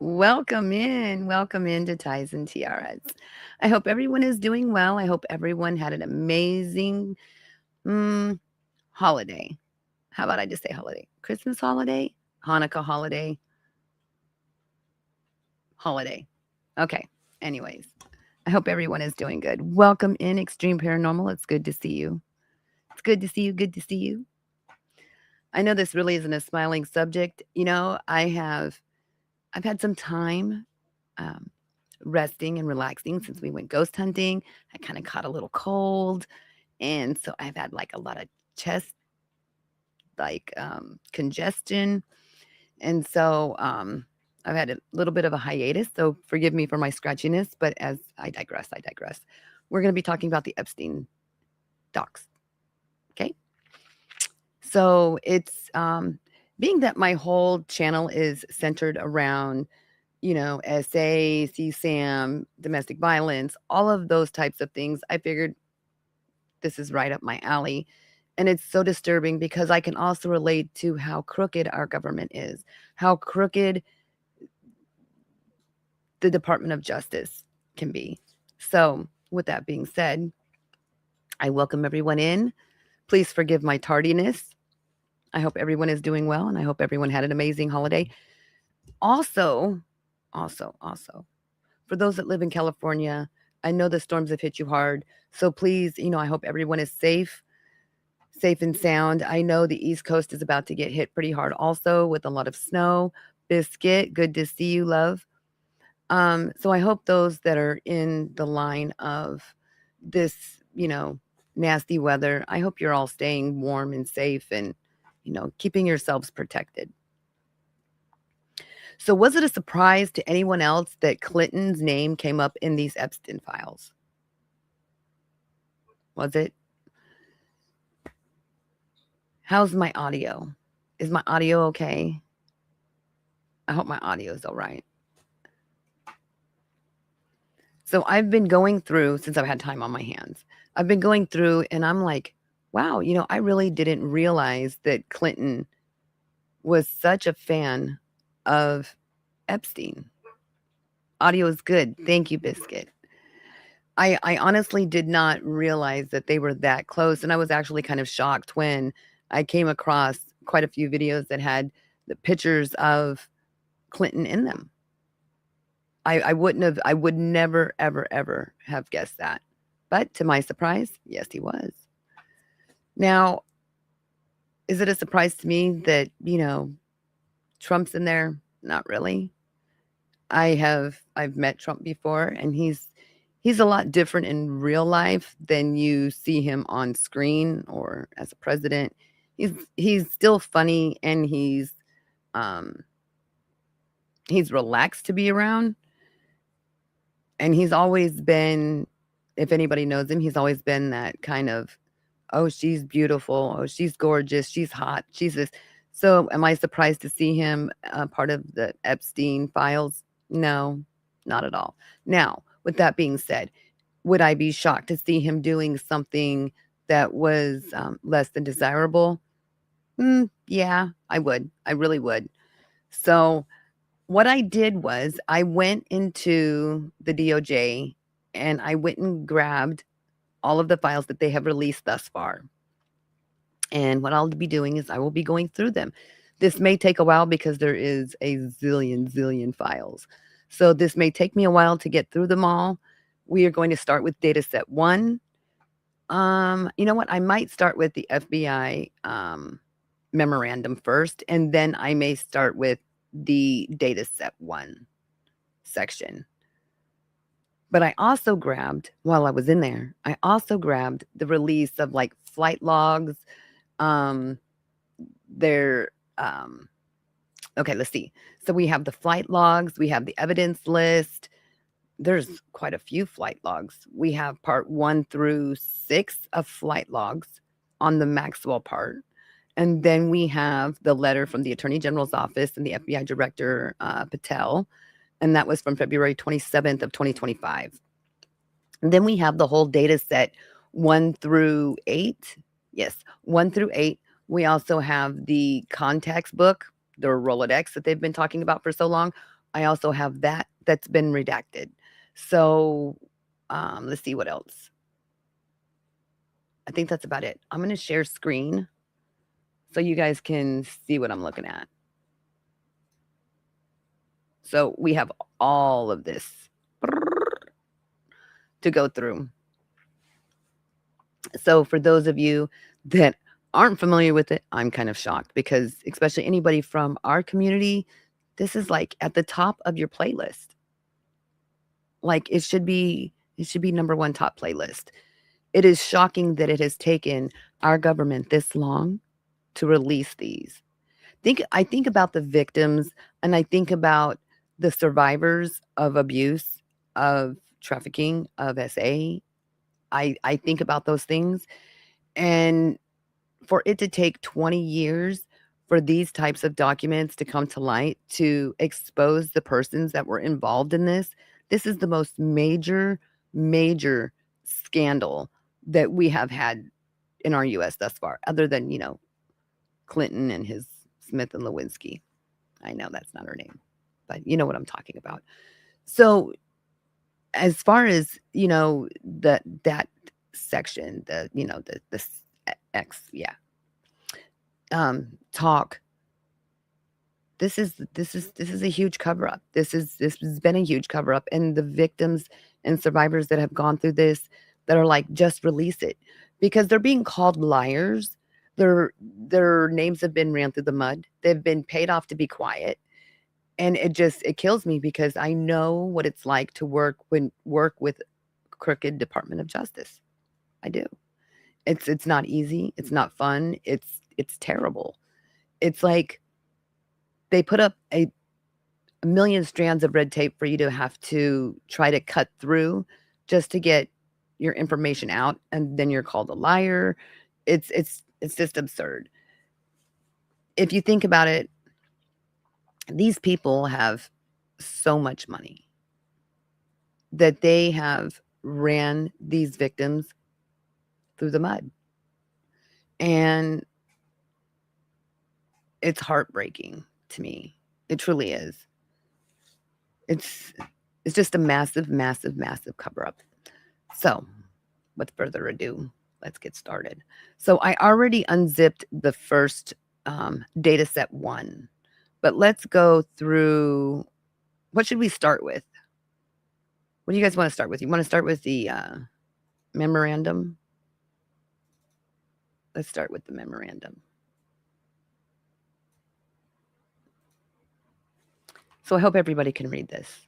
Welcome in to Ties and Tiaras. I hope everyone is doing well. I hope everyone had an amazing mm, holiday. How about I just say holiday? Christmas holiday, Hanukkah holiday. Okay. Anyways, I hope everyone is doing good. Welcome in Extreme Paranormal. It's good to see you. It's good to see you. Good to see you. I know this really isn't a smiling subject. I've had some time um, resting and relaxing since we went ghost hunting. I kind of caught a little cold, and so I've had like a lot of chest congestion, and so I've had a little bit of a hiatus. So forgive me for my scratchiness, but as I digress. We're going to be talking about the Epstein docs. Okay, so it's being that my whole channel is centered around SA, CSAM, domestic violence, all of those types of things. I figured this is right up my alley. And it's so disturbing because I can also relate to how crooked our government is, how crooked the Department of Justice can be. So, with that being said, I welcome everyone in. Please forgive my tardiness. I hope everyone is doing well and I hope everyone had an amazing holiday. Also, also, for those that live in California, I know the storms have hit you hard. So please, I hope everyone is safe and sound. I know the East Coast is about to get hit pretty hard also with a lot of snow. Biscuit, good to see you, love. So I hope those that are in the line of this, nasty weather, I hope you're all staying warm and safe and, keeping yourselves protected. So, was it a surprise to anyone else that Clinton's name came up in these Epstein files? Was it? How's my audio? Is my audio okay? I hope my audio is all right. So, I've been going through, since I've had time on my hands, I've been going through and I'm like, wow, I really didn't realize that Clinton was such a fan of Epstein. Audio is good. Thank you, Biscuit. I honestly did not realize that they were that close, and I was actually kind of shocked when I came across quite a few videos that had the pictures of Clinton in them. I would never, ever, ever have guessed that. But to my surprise, yes, he was. Now, is it a surprise to me that, Trump's in there? Not really. I've met Trump before, and he's a lot different in real life than you see him on screen or as a president. He's still funny and he's relaxed to be around. And he's always been, if anybody knows him, he's always been that kind of, oh, she's beautiful, oh, she's gorgeous, she's hot, she's this. So am I surprised to see him part of the Epstein files? No, not at all. Now, with that being said, would I be shocked to see him doing something that was less than desirable? Yeah, I would. I really would. So, what I did was I went into the DOJ and I went and grabbed all of the files that they have released thus far. And what I'll be doing is I will be going through them. This may take a while because there is a zillion files. So this may take me a while to get through them all. We are going to start with data set 1. You know what? I might start with the FBI memorandum first, and then I may start with the data set 1 section. But I also grabbed, while I was in there, I also grabbed the release of like flight logs. Their okay, let's see. So we have the flight logs, we have the evidence list. There's quite a few flight logs. We have part 1 through 6 of flight logs on the Maxwell part. And then we have the letter from the Attorney General's office and the FBI Director Patel. And that was from February 27th of 2025. And then we have the whole data set 1 through 8. Yes, 1 through 8. We also have the contacts book, the Rolodex that they've been talking about for so long. I also have that's been redacted. So, let's see what else. I think that's about it. I'm gonna share screen so you guys can see what I'm looking at. So we have all of this to go through. So for those of you that aren't familiar with it, I'm kind of shocked because especially anybody from our community, this is like at the top of your playlist. Like it should be number one top playlist. It is shocking that it has taken our government this long to release these. I think about the victims and I think about the survivors of abuse, of trafficking, of SA. I think about those things, and for it to take 20 years for these types of documents to come to light to expose the persons that were involved in this is the most major scandal that we have had in our US thus far, other than, Clinton and his Smith and Lewinsky. I know that's not her name, but you know what I'm talking about. So as far as, that section, X, yeah, talk. This is a huge cover up. This has been a huge cover up, and the victims and survivors that have gone through this that are like, just release it, because they're being called liars. Their names have been ran through the mud. They've been paid off to be quiet, and it kills me because I know what it's like to work with crooked Department of Justice. I do. It's not easy. It's not fun. It's terrible. It's like they put up a million strands of red tape for you to have to try to cut through just to get your information out, and then you're called a liar. It's just absurd. If you think about it, these people have so much money that they have ran these victims through the mud. And it's heartbreaking to me. It truly is. It's just a massive cover up. So, with further ado, let's get started. So I already unzipped the first data set 1, but let's go through. What should we start with? What do you guys want to start with? You want to start with the memorandum? Let's start with the memorandum. So I hope everybody can read this.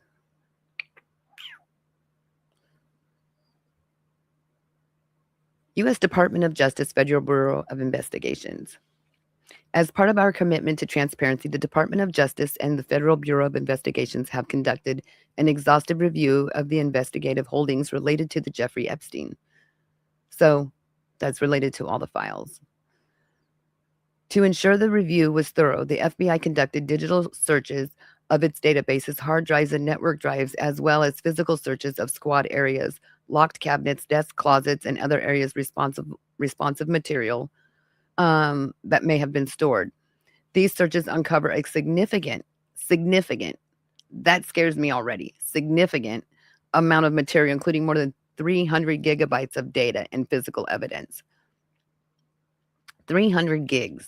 U.S. Department of Justice Federal Bureau of Investigations. As part of our commitment to transparency, the Department of Justice and the Federal Bureau of Investigations have conducted an exhaustive review of the investigative holdings related to the Jeffrey Epstein. So that's related to all the files. To ensure the review was thorough, the FBI conducted digital searches of its databases, hard drives, and network drives, as well as physical searches of squad areas, locked cabinets, desks, closets, and other areas responsive material that may have been stored. These searches uncover a significant, that scares me already, significant amount of material, including more than 300 gigabytes of data and physical evidence. 300 gigs.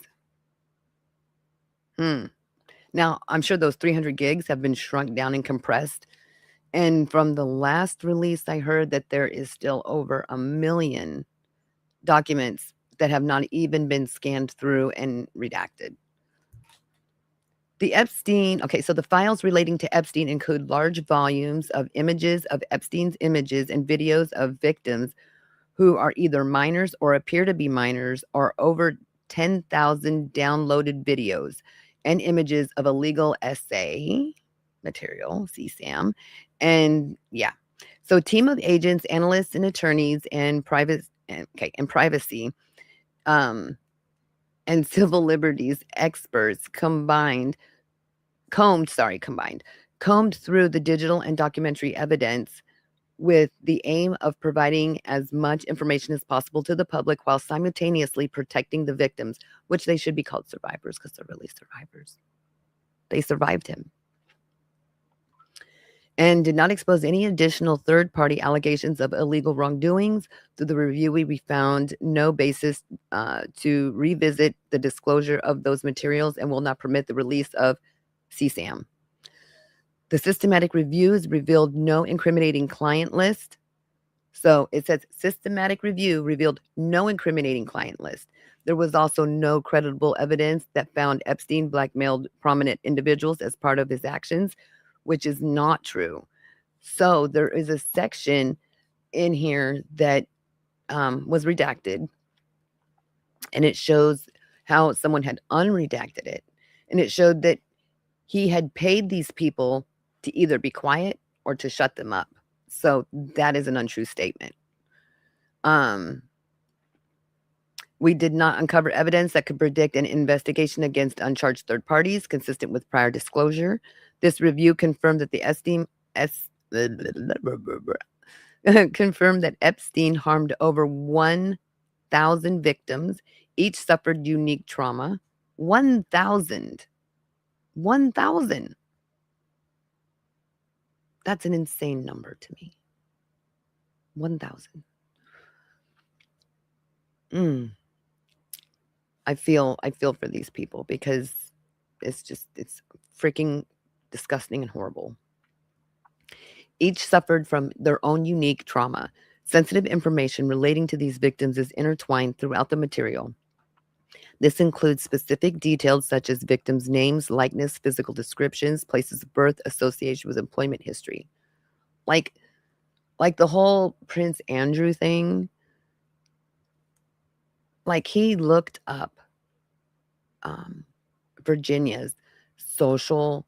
Now, I'm sure those 300 gigs have been shrunk down and compressed. And from the last release, I heard that there is still over 1 million documents that have not even been scanned through and redacted. So the files relating to Epstein include large volumes of images of Epstein's images and videos of victims who are either minors or appear to be minors, or over 10,000 downloaded videos and images of illegal SA material, CSAM. And yeah, so a team of agents, analysts, and attorneys and privacy and civil liberties experts combined through the digital and documentary evidence with the aim of providing as much information as possible to the public while simultaneously protecting the victims, which they should be called survivors because they're really survivors. They survived him. and did not expose any additional third-party allegations of illegal wrongdoings. Through the review, we found no basis to revisit the disclosure of those materials and will not permit the release of CSAM. The systematic reviews revealed no incriminating client list. So it says systematic review revealed no incriminating client list. There was also no credible evidence that found Epstein blackmailed prominent individuals as part of his actions, which is not true. So there is a section in here that was redacted, and it shows how someone had unredacted it. And it showed that he had paid these people to either be quiet or to shut them up. So that is an untrue statement. We did not uncover evidence that could predict an investigation against uncharged third parties consistent with prior disclosure. This review confirmed that confirmed that Epstein harmed over 1,000 victims. Each suffered unique trauma. 1,000. 1,000. That's an insane number to me. 1,000. I feel for these people because it's freaking disgusting and horrible. Each suffered from their own unique trauma. Sensitive information relating to these victims is intertwined throughout the material. This includes specific details such as victims' names, likeness, physical descriptions, places of birth, association with employment history. Like the whole Prince Andrew thing, like he looked up Virginia's social,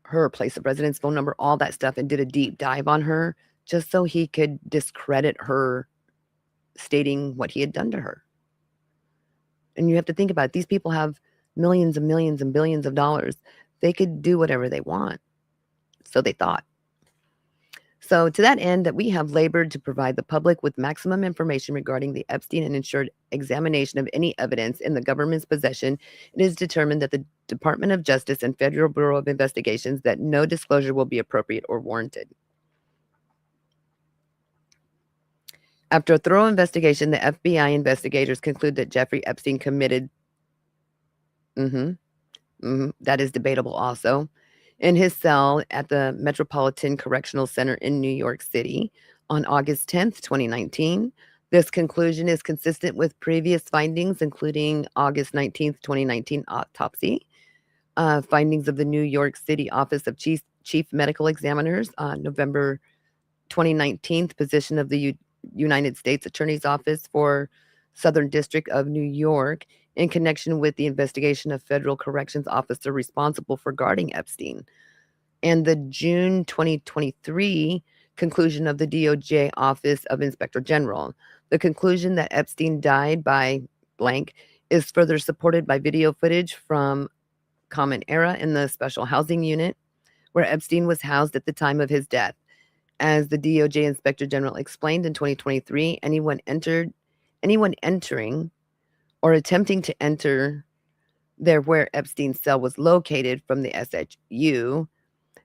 her place of residence, phone number, all that stuff, and did a deep dive on her just so he could discredit her stating what he had done to her. And you have to think about it. These people have millions and millions and billions of dollars. They could do whatever they want. So they thought. So to that end, that we have labored to provide the public with maximum information regarding the Epstein and ensured examination of any evidence in the government's possession, it is determined that the Department of Justice and Federal Bureau of Investigations that no disclosure will be appropriate or warranted. After a thorough investigation, the FBI investigators conclude that Jeffrey Epstein committed, that is debatable also, in his cell at the Metropolitan Correctional Center in New York City on August 10th, 2019. This conclusion is consistent with previous findings, including August 19th, 2019 autopsy, findings of the New York City Office of Chief Medical Examiners, November 2019 position of the United States Attorney's Office for Southern District of New York in connection with the investigation of federal corrections officer responsible for guarding Epstein, and the June 2023 conclusion of the DOJ Office of Inspector General. The conclusion that Epstein died by blank is further supported by video footage from Common Era in the Special Housing Unit, where Epstein was housed at the time of his death. As the DOJ Inspector General explained in 2023, anyone entering or attempting to enter there where Epstein's cell was located from the SHU,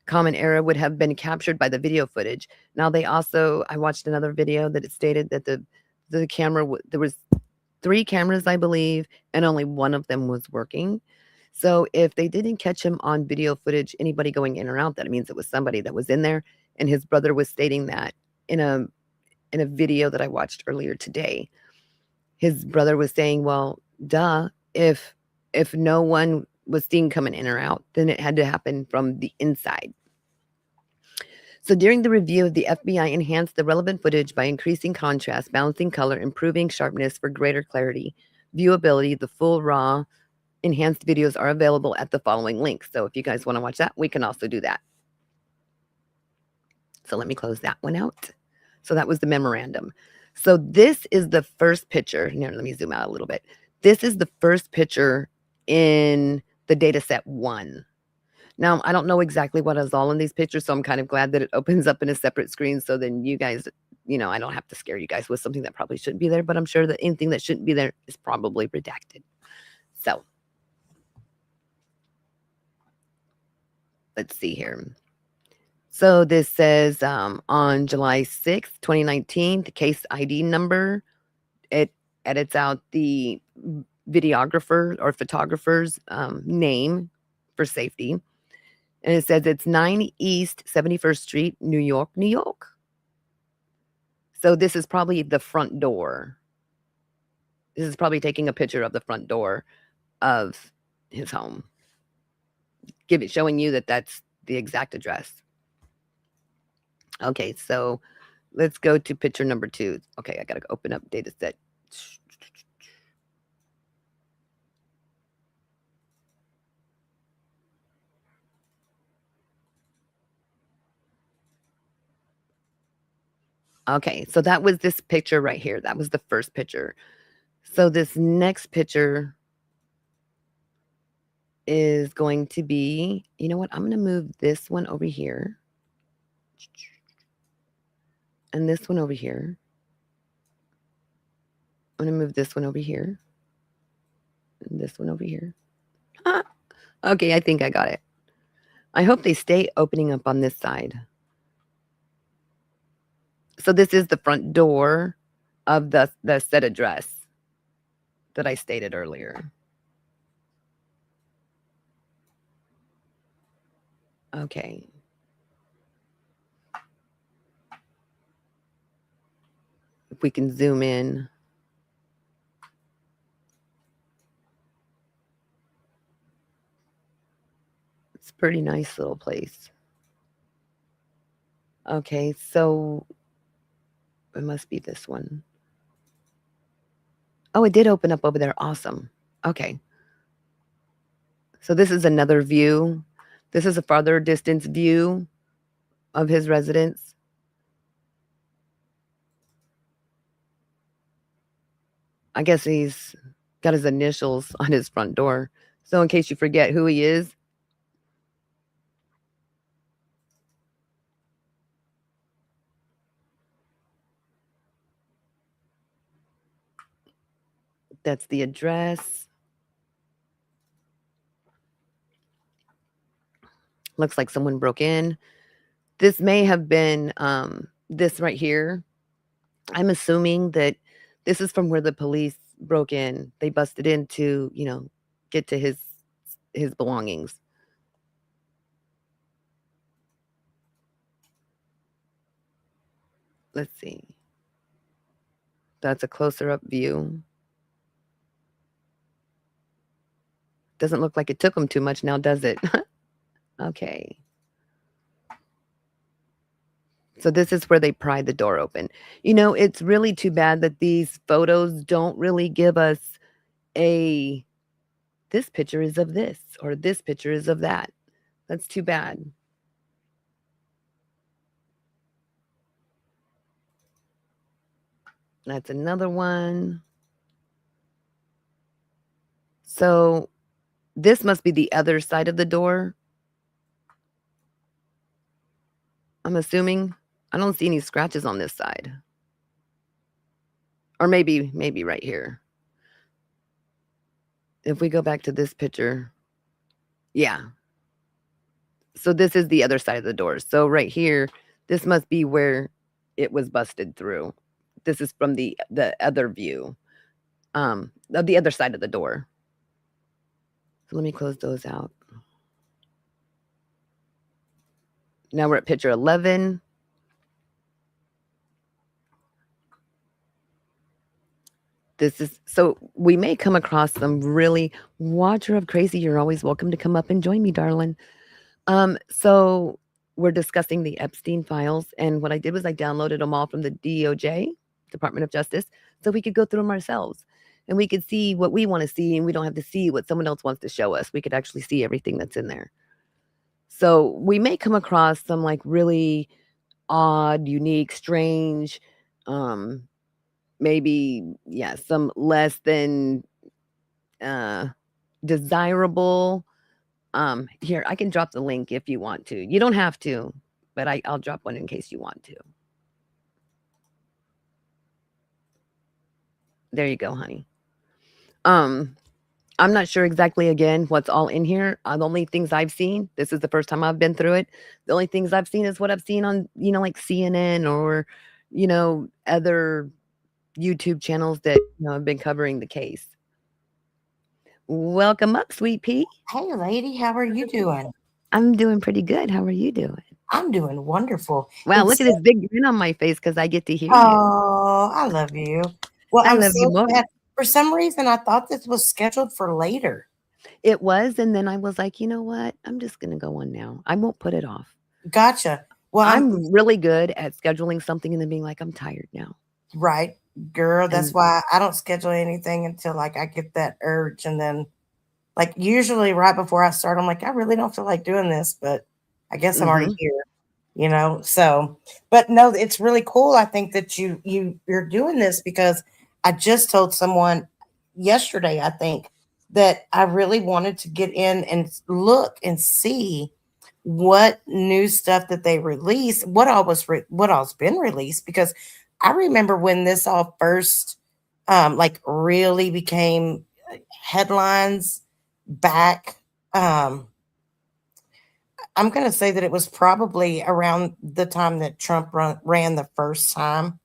Common Era, would have been captured by the video footage. Now I watched another video that it stated that the camera, there was 3 cameras, I believe, and only one of them was working. So if they didn't catch him on video footage, anybody going in or out, that means it was somebody that was in there. And his brother was stating that in a video that I watched earlier today. His brother was saying, well, duh, if no one was seen coming in or out, then it had to happen from the inside. So during the review, the FBI enhanced the relevant footage by increasing contrast, balancing color, improving sharpness for greater clarity, viewability. The full raw enhanced videos are available at the following links. So if you guys want to watch that, we can also do that. So let me close that one out. So that was the memorandum. So this is the first picture. Now, let me zoom out a little bit. This is the first picture in the data set 1. Now, I don't know exactly what is all in these pictures, so I'm kind of glad that it opens up in a separate screen so then you guys, I don't have to scare you guys with something that probably shouldn't be there, but I'm sure that anything that shouldn't be there is probably redacted. So let's see here. So this says on July 6th, 2019, the case ID number, it edits out the videographer or photographer's name for safety. And it says it's 9 East 71st Street, New York, New York. So this is probably the front door. This is probably taking a picture of the front door of his home. Showing you that that's the exact address. Okay, so let's go to picture number 2. Okay, I gotta open up data set. Okay, so that was this picture right here. That was the first picture. So this next picture is going to be, you know what? I'm going to move this one over here. And this one over here. I'm going to move this one over here. And this one over here. Okay, I think I got it. I hope they stay opening up on this side. So this is the front door of the set address that I stated earlier. Okay. If we can zoom in. It's a pretty nice little place. Okay, so it must be this one. Oh, it did open up over there. Awesome. Okay. So this is another view. This is a farther distance view of his residence. I guess he's got his initials on his front door. So in case you forget who he is. That's the address. Looks like someone broke in. This may have been this right here. I'm assuming that this is from where the police broke in. They busted in to, get to his belongings. Let's see. That's a closer up view. Doesn't look like it took them too much now, does it? Okay. So this is where they pried the door open. It's really too bad that these photos don't really give us this picture is of this, or this picture is of that. That's too bad. That's another one. So this must be the other side of the door. I'm assuming. I don't see any scratches on this side. Or maybe right here. If we go back to this picture. Yeah. So this is the other side of the door. So right here, this must be where it was busted through. This is from the other view. Of the other side of the door. So let me close those out. Now we're at picture 11. So we may come across some really Watcher of Crazy. You're always welcome to come up and join me, darling. So we're discussing the Epstein files, and what I did was I downloaded them all from the DOJ, Department of Justice, so we could go through them ourselves. And we could see what we want to see, and we don't have to see what someone else wants to show us. We could actually see everything that's in there. So we may come across some like really odd, unique, strange, maybe, yeah, some less than desirable. Here, I can drop the link if you want to. You don't have to, but I'll drop one in case you want to. There you go, honey. I'm not sure exactly again what's all in here. The only things I've seen, this is the first time I've been through it. The only things I've seen is what I've seen on, like CNN or, other YouTube channels that, have been covering the case. Welcome up, sweet pea. Hey, lady, how are you doing? I'm doing pretty good. How are you doing? I'm doing wonderful. Wow, look at this big grin on my face because I get to hear you. Oh, I love you. Well, I I'm love you so more. glad. For some reason, I thought this was scheduled for later. It was, and then I was like, you know what? I'm just gonna go on now. I won't put it off. Gotcha. Well, I'm really good at scheduling something and then being like, I'm tired now. right, girl. That's And why I don't schedule anything until like I get that urge, and then like usually right before I start, I'm like, I really don't feel like doing this, but I guess I'm already mhm, here. So, but no, it's really cool. I think that you're doing this because I just told someone yesterday, I think, that I really wanted to get in and look and see what new stuff that they released, what all's been released, because I remember when this all first like really became headlines back. I'm going to say that it was probably around the time that Trump ran the first time,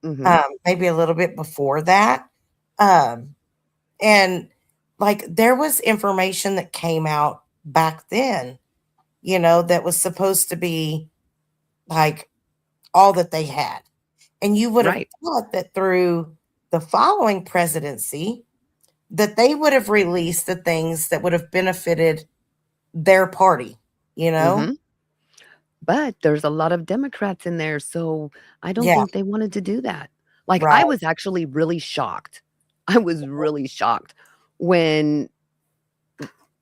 mhm. maybe a little bit before that. Um, and like there was information that came out back then, that was supposed to be like all that they had. And you would have Right. thought that through the following presidency, that they would have released the things that would have benefited their party, you know? Mhm. But there's a lot of Democrats in there, so I don't Yeah, think they wanted to do that. Like, I right. was actually really shocked. I was really shocked when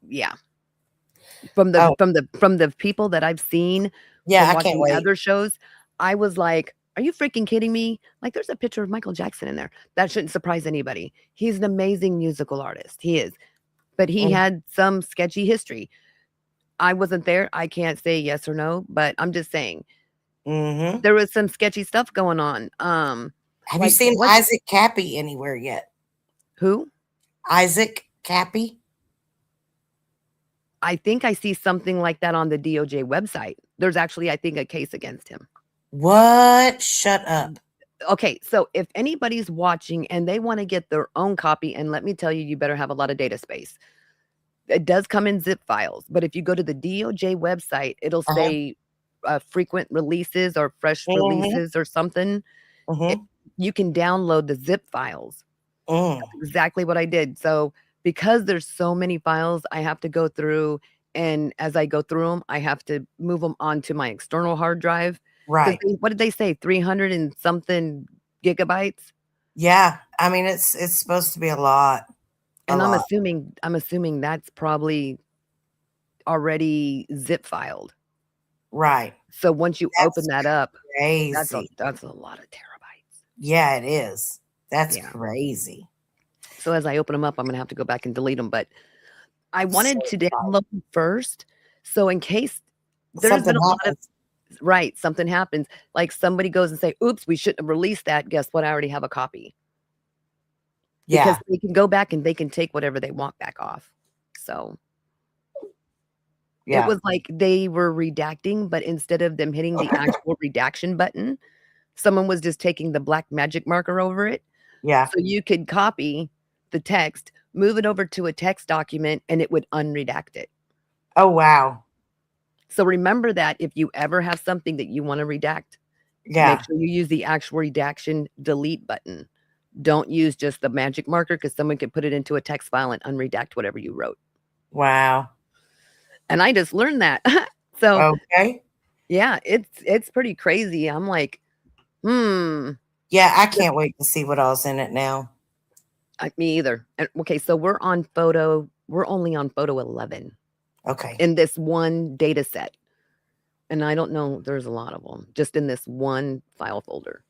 yeah, Oh, from the people that I've seen yeah, from I can't watching wait. other shows, I was like, "Are you freaking kidding me?" Like, there's a picture of Michael Jackson in there. That shouldn't surprise anybody. He's an amazing musical artist. He is. But he had some sketchy history. I wasn't there. I can't say yes or no, but I'm just saying Mm-hmm. there was some sketchy stuff going on. Have you Like seen what Isaac Cappy anywhere yet? who? Isaac Cappy? I think I see something like that on the DOJ website. There's actually, I think, a case against him. What? Shut up. Okay, so if anybody's watching and they want to get their own copy, and let me tell you, you better have a lot of data space. It does come in zip files, but if you go to the DOJ website, it'll Uh-huh. say frequent releases or fresh Mm-hmm. releases or something. It, Mm-hmm. you can download the zip files. Mm. That's exactly what I did. So because there's so many files, I have to go through, and as I go through them, I have to move them onto my external hard drive. Because Right. what did they say? 300 and something gigabytes. Yeah. I mean, it's supposed to be a lot. A And lot. I'm assuming that's probably already zip filed. Right. So once you open That's that up, crazy. that's a lot of terabytes. Yeah, it is. That's Yeah. crazy. So as I open them up, I'm gonna have to go back and delete them. But I So wanted to excited. download them first. So in case there's Something been a lot of happens. right, something happens, like somebody goes and say, "Oops, we shouldn't have released that." Guess what? I already have a copy because Yeah. they can go back and they can take whatever they want back off. So it Yeah. was like they were redacting, but instead of them hitting the actual redaction button, someone was just taking the black magic marker over it. Yeah. So you could copy the text, move it over to a text document, and it would unredact it. Oh, wow. So remember that if you ever have something that you want to redact, make Yeah. sure you use the actual redaction delete button. Don't use just the magic marker because someone could put it into a text file and unredact whatever you wrote. Wow. And I just learned that. So Okay. yeah, it's pretty crazy. I'm like, hmm. Yeah, I can't wait to see what all's in it now. Me either. And okay, so we're only on photo 11 Okay. in this one data set. And I don't know, there's a lot of them just in this one file folder.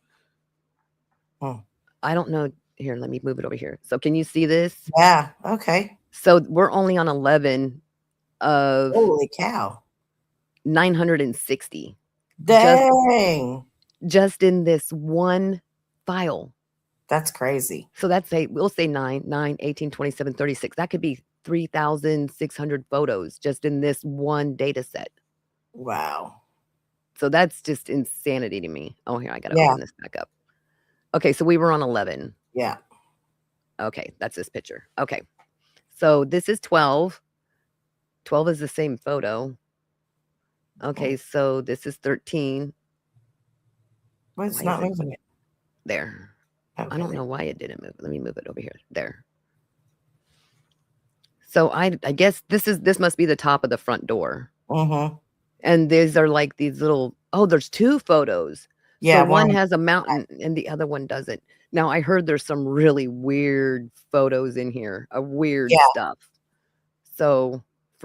Hmm. I don't know. Here, let me move it over here. So can you see this? Yeah. Okay. So we're only on 11 of Holy cow. 960 just Dang. just in this one file. That's crazy. So that's we'll say 9, 9, 18, 27, 36. That could be 3,600 photos just in this one data set. Wow. So that's just insanity to me. Oh, here, I got to Yeah. open this back up. Okay, so we were on 11. Yeah. Okay, that's this picture. Okay, so this is 12. 12 is the same photo. Okay, so this is 13. Well, it's Why is not it moving it. there? I Okay. don't know why it didn't move. Let me move it over here. There. So I guess this must be the top of the front door. Mm-hmm. And these are like these little, oh, there's 2 photos. So Yeah. one One. has a mountain and the other one doesn't. Now I heard there's some really weird photos in here, weird Yeah. stuff. So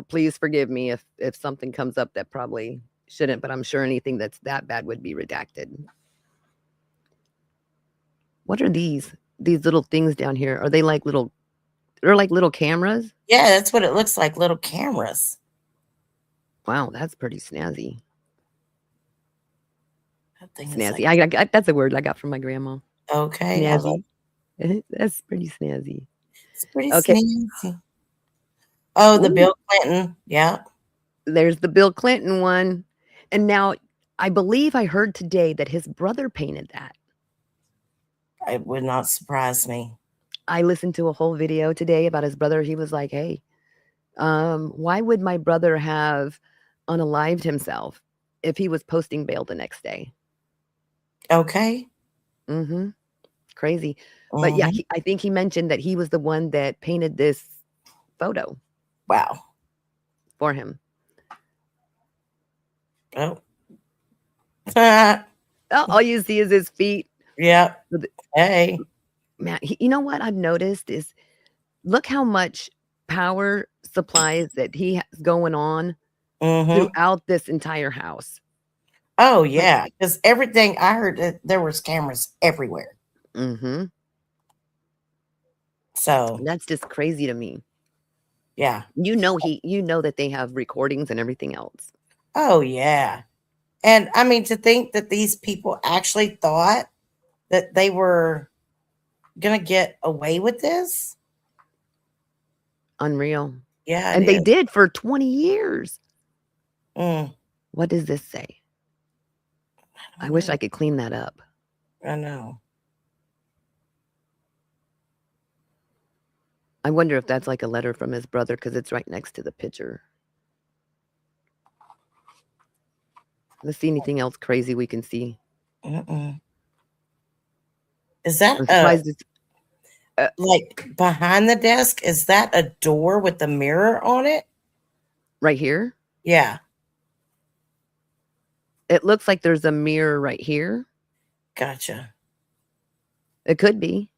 please forgive me if something comes up that probably shouldn't, but I'm sure anything that's that bad would be redacted. What are these? These little things down here? Are they like little, they're like little cameras? Yeah. That's what it looks like. Little cameras. Wow, that's pretty snazzy. That thing is like, Snazzy. That's a word I got from my grandma. okay. I love. Snazzy. That's pretty snazzy. It's pretty Okay, snazzy. Oh, the ooh, Bill Clinton. Yeah. there's the Bill Clinton one. And now I believe I heard today that his brother painted that. It would not surprise me. I listened to a whole video today about his brother. He was like, "Hey, why would my brother have unalived himself if he was posting bail the next day?" Okay. Mhm. Crazy. But yeah, Mm-hmm. I think he mentioned that he was the one that painted this photo Wow. for him. Oh. All you see is his feet. Yep. But Hey. man, you know what I've noticed is look how much power supplies that he has going on Mm-hmm. throughout this entire house. Oh Like, yeah, because everything I heard that there was cameras everywhere. mhm. So That's just crazy to me. yeah. You know that they have recordings and everything else. Oh yeah. And I mean to think that these people actually thought that they were gonna get away with this. Unreal. Yeah, it And they is. did for 20 years. Mm, What does this say? I I don't wish know. I could clean that up. I know. I wonder if that's like a letter from his brother because it's right next to the picture. Let's see anything else crazy we can see. Mm-mm. Is that I'm surprised it's like behind the desk? Is that a door with a mirror on it? right here. Yeah. It looks like there's a mirror right here. Gotcha. It could be.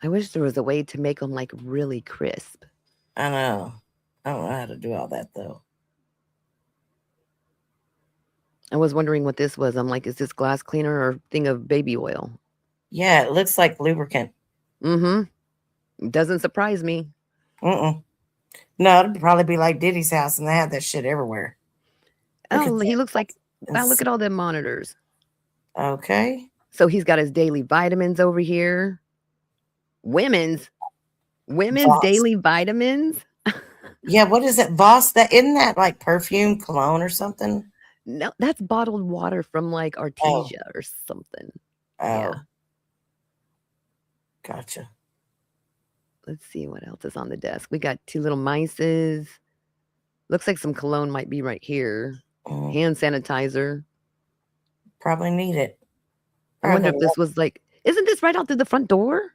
I wish there was a way to make them like really crisp. I know. I don't know how to do all that though. I was wondering what this was. I'm like, is this glass cleaner or thing of baby oil? Yeah, it looks like lubricant. Mm-hmm. Doesn't surprise me. Mm-mm. No, it'd probably be like Diddy's house, and they have that shit everywhere. Look at Oh, he that. looks like, wow, look That's at all them monitors. okay. So he's got his daily vitamins over here. Women's women's Voss. daily vitamins. Yeah, what is it? Voss? That isn't that like perfume, cologne, or something? No, that's bottled water from like Oh, Artesia or something. Yeah. oh, gotcha. Let's see what else is on the desk. We got 2 little mices. Looks like some cologne might be right here. Mm, Hand sanitizer. probably need it. I wonder if Probably this was like, isn't this right out through the front door?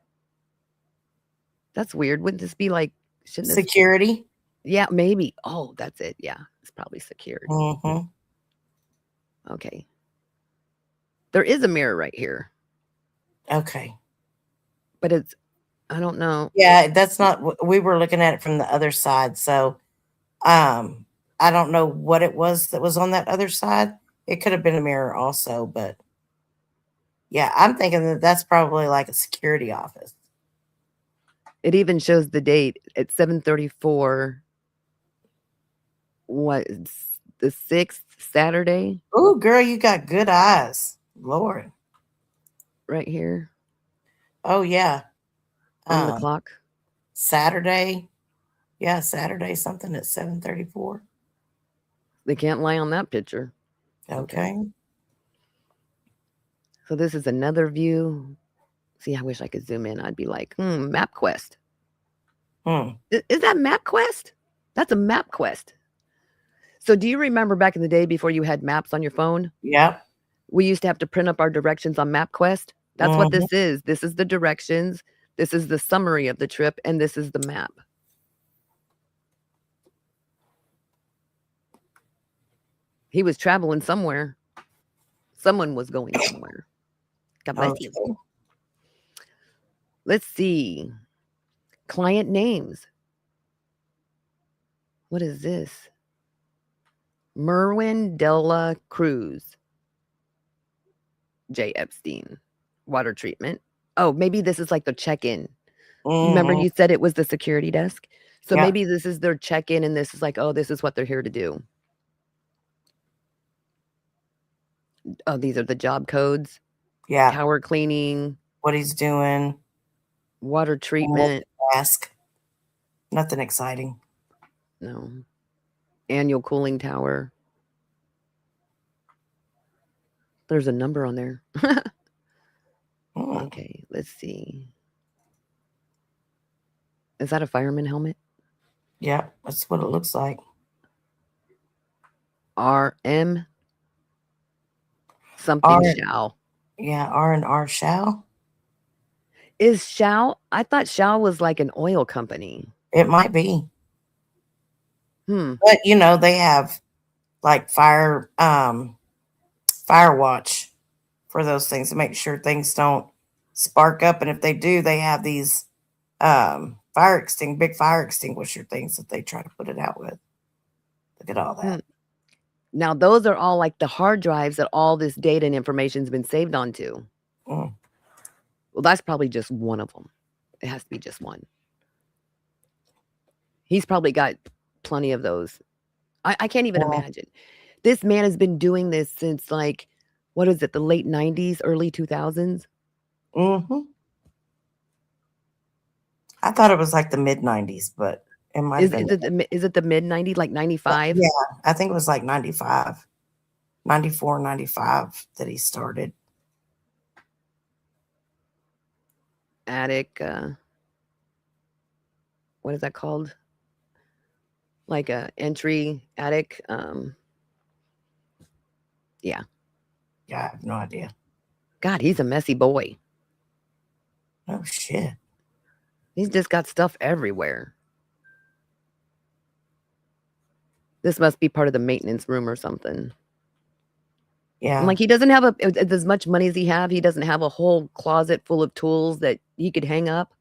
That's weird. Wouldn't this be like, shouldn't this, security. yeah, maybe. Oh, that's it. Yeah, it's probably secured. Mm-hmm. Okay. There is a mirror right here, Okay. but it's, I don't know. Yeah, that's not. We were looking at it from the other side, so um, I don't know what it was that was on that other side. It could have been a mirror also, but yeah, I'm thinking that that's probably like a security office. It even shows the date at 7:34. What, the 6th, Saturday, Oh, girl, you got good eyes, Lord. right here Oh yeah. on the Um, clock. Saturday. Yeah, Saturday, something at 7:34. They can't lie on that picture. Okay. Okay. So this is another view. See, I wish I could zoom in. I'd be like, MapQuest. Hmm. Is that MapQuest? That's a MapQuest. So do you remember back in the day before you had maps on your phone? Yep. We used to have to print up our directions on MapQuest. That's what Mm-hmm. this is. This is the directions. This is the summary of the trip, and this is the map. He was traveling somewhere. Someone was going somewhere. God bless you. Okay. Let's see. Client names. What is this? Merwin Dela Cruz. J. Epstein. Water treatment. Oh, maybe this is like the check-in. Remember Mm-hmm. you said it was the security desk? So Yep. maybe this is their check-in and this is like, oh, this is what they're here to do. Oh, these are the job codes. Yeah. Tower cleaning, What he's doing. water treatment. Ask. Nothing exciting. No. Annual cooling tower. There's a number on there. Okay, let's see. Is that a fireman helmet? Yeah, that's what it looks like. RM something R, shall. yeah, R&R Shell. Is Shell? I thought Shell was like an oil company. It might be. Hmm. But they have like fire watch for those things to make sure things don't spark up. And if they do, they have these big fire extinguisher things that they try to put it out with. Look at all that. Now those are all like the hard drives that all this data and information's been saved onto. Mm. Well, that's probably just one of them. It has to be just one. He's probably got plenty of those. I can't even imagine. This man has been doing this since like, what is it, the late 90s, early 2000s? Mm-hmm. I thought it was like the mid 90s, but it might have been. Is it the mid 90s, like 95? Yeah, I think it was like 95, 94, 95 that he started. Attic, what is that called? Like a entry attic. Yeah. Yeah, I have no idea. God, he's a messy boy. Oh, shit. He's just got stuff everywhere. This must be part of the maintenance room or something. Yeah. Like he doesn't have as much money as he doesn't have a whole closet full of tools that he could hang up.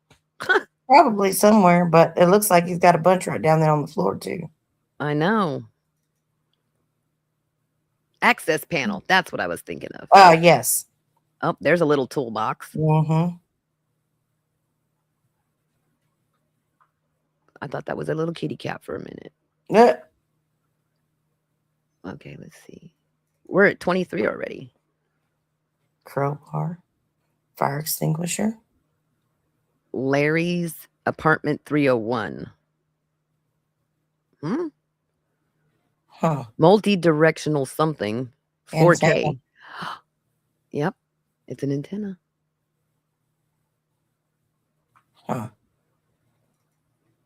Probably somewhere, but it looks like he's got a bunch right down there on the floor too. I know. Access panel. That's what I was thinking of. Yes. Oh, there's a little toolbox. Mm-hmm. I thought that was a little kitty cat for a minute. Yeah. Okay, let's see. We're at 23 already. Crowbar. Fire extinguisher. Larry's apartment 301. Huh. Multi-directional something. 4K. Antenna. Yep. It's an antenna. Huh.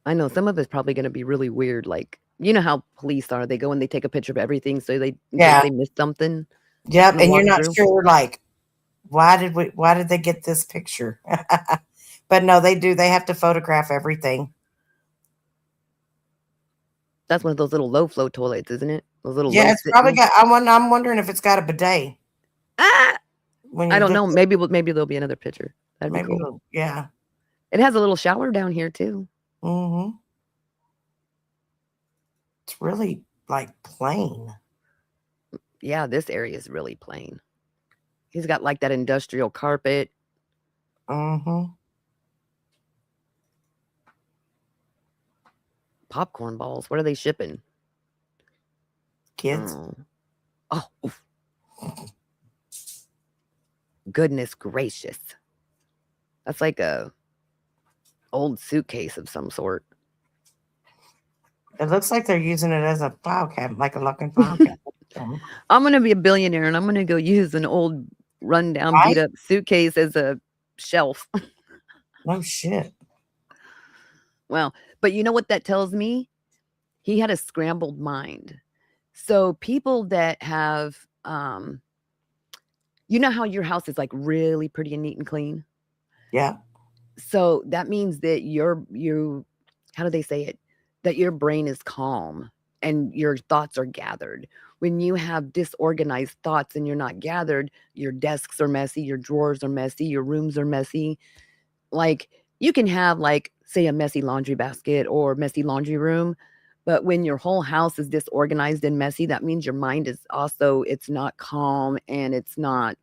I know some of it's probably going to be really weird. Like, you know how police are. They go and they take a picture of everything so in case they miss something. Yep. And you're not sure, like, why did they get this picture? But no, they do. They have to photograph everything. That's one of those little low flow toilets, isn't it? Those little Yeah, it's probably got. I'm wondering if it's got a bidet. I don't know. Maybe there'll be another picture. That'd be cool. Yeah. It has a little shower down here too. Mm-hmm. It's really like plain. Yeah, this area is really plain. He's got like that industrial carpet. Mm-hmm. Popcorn balls. What are they shipping? Kids. Oh. Goodness gracious. That's like a Old suitcase of some sort. It looks like they're using it as a file cabinet, like a locking file cabinet. I'm gonna be a billionaire and I'm gonna go use an old rundown beat Right? up suitcase as a shelf. No shit. Well, but you know what that tells me? He had a scrambled mind. So people that have you know how your house is like really pretty and neat and clean? Yeah. So that means that you how do they say it? That your brain is calm and your thoughts are gathered. When you have disorganized thoughts and you're not gathered, your desks are messy, your drawers are messy, your rooms are messy. Like you can have like say a messy laundry basket or messy laundry room, but when your whole house is disorganized and messy, that means your mind is also it's not calm and it's not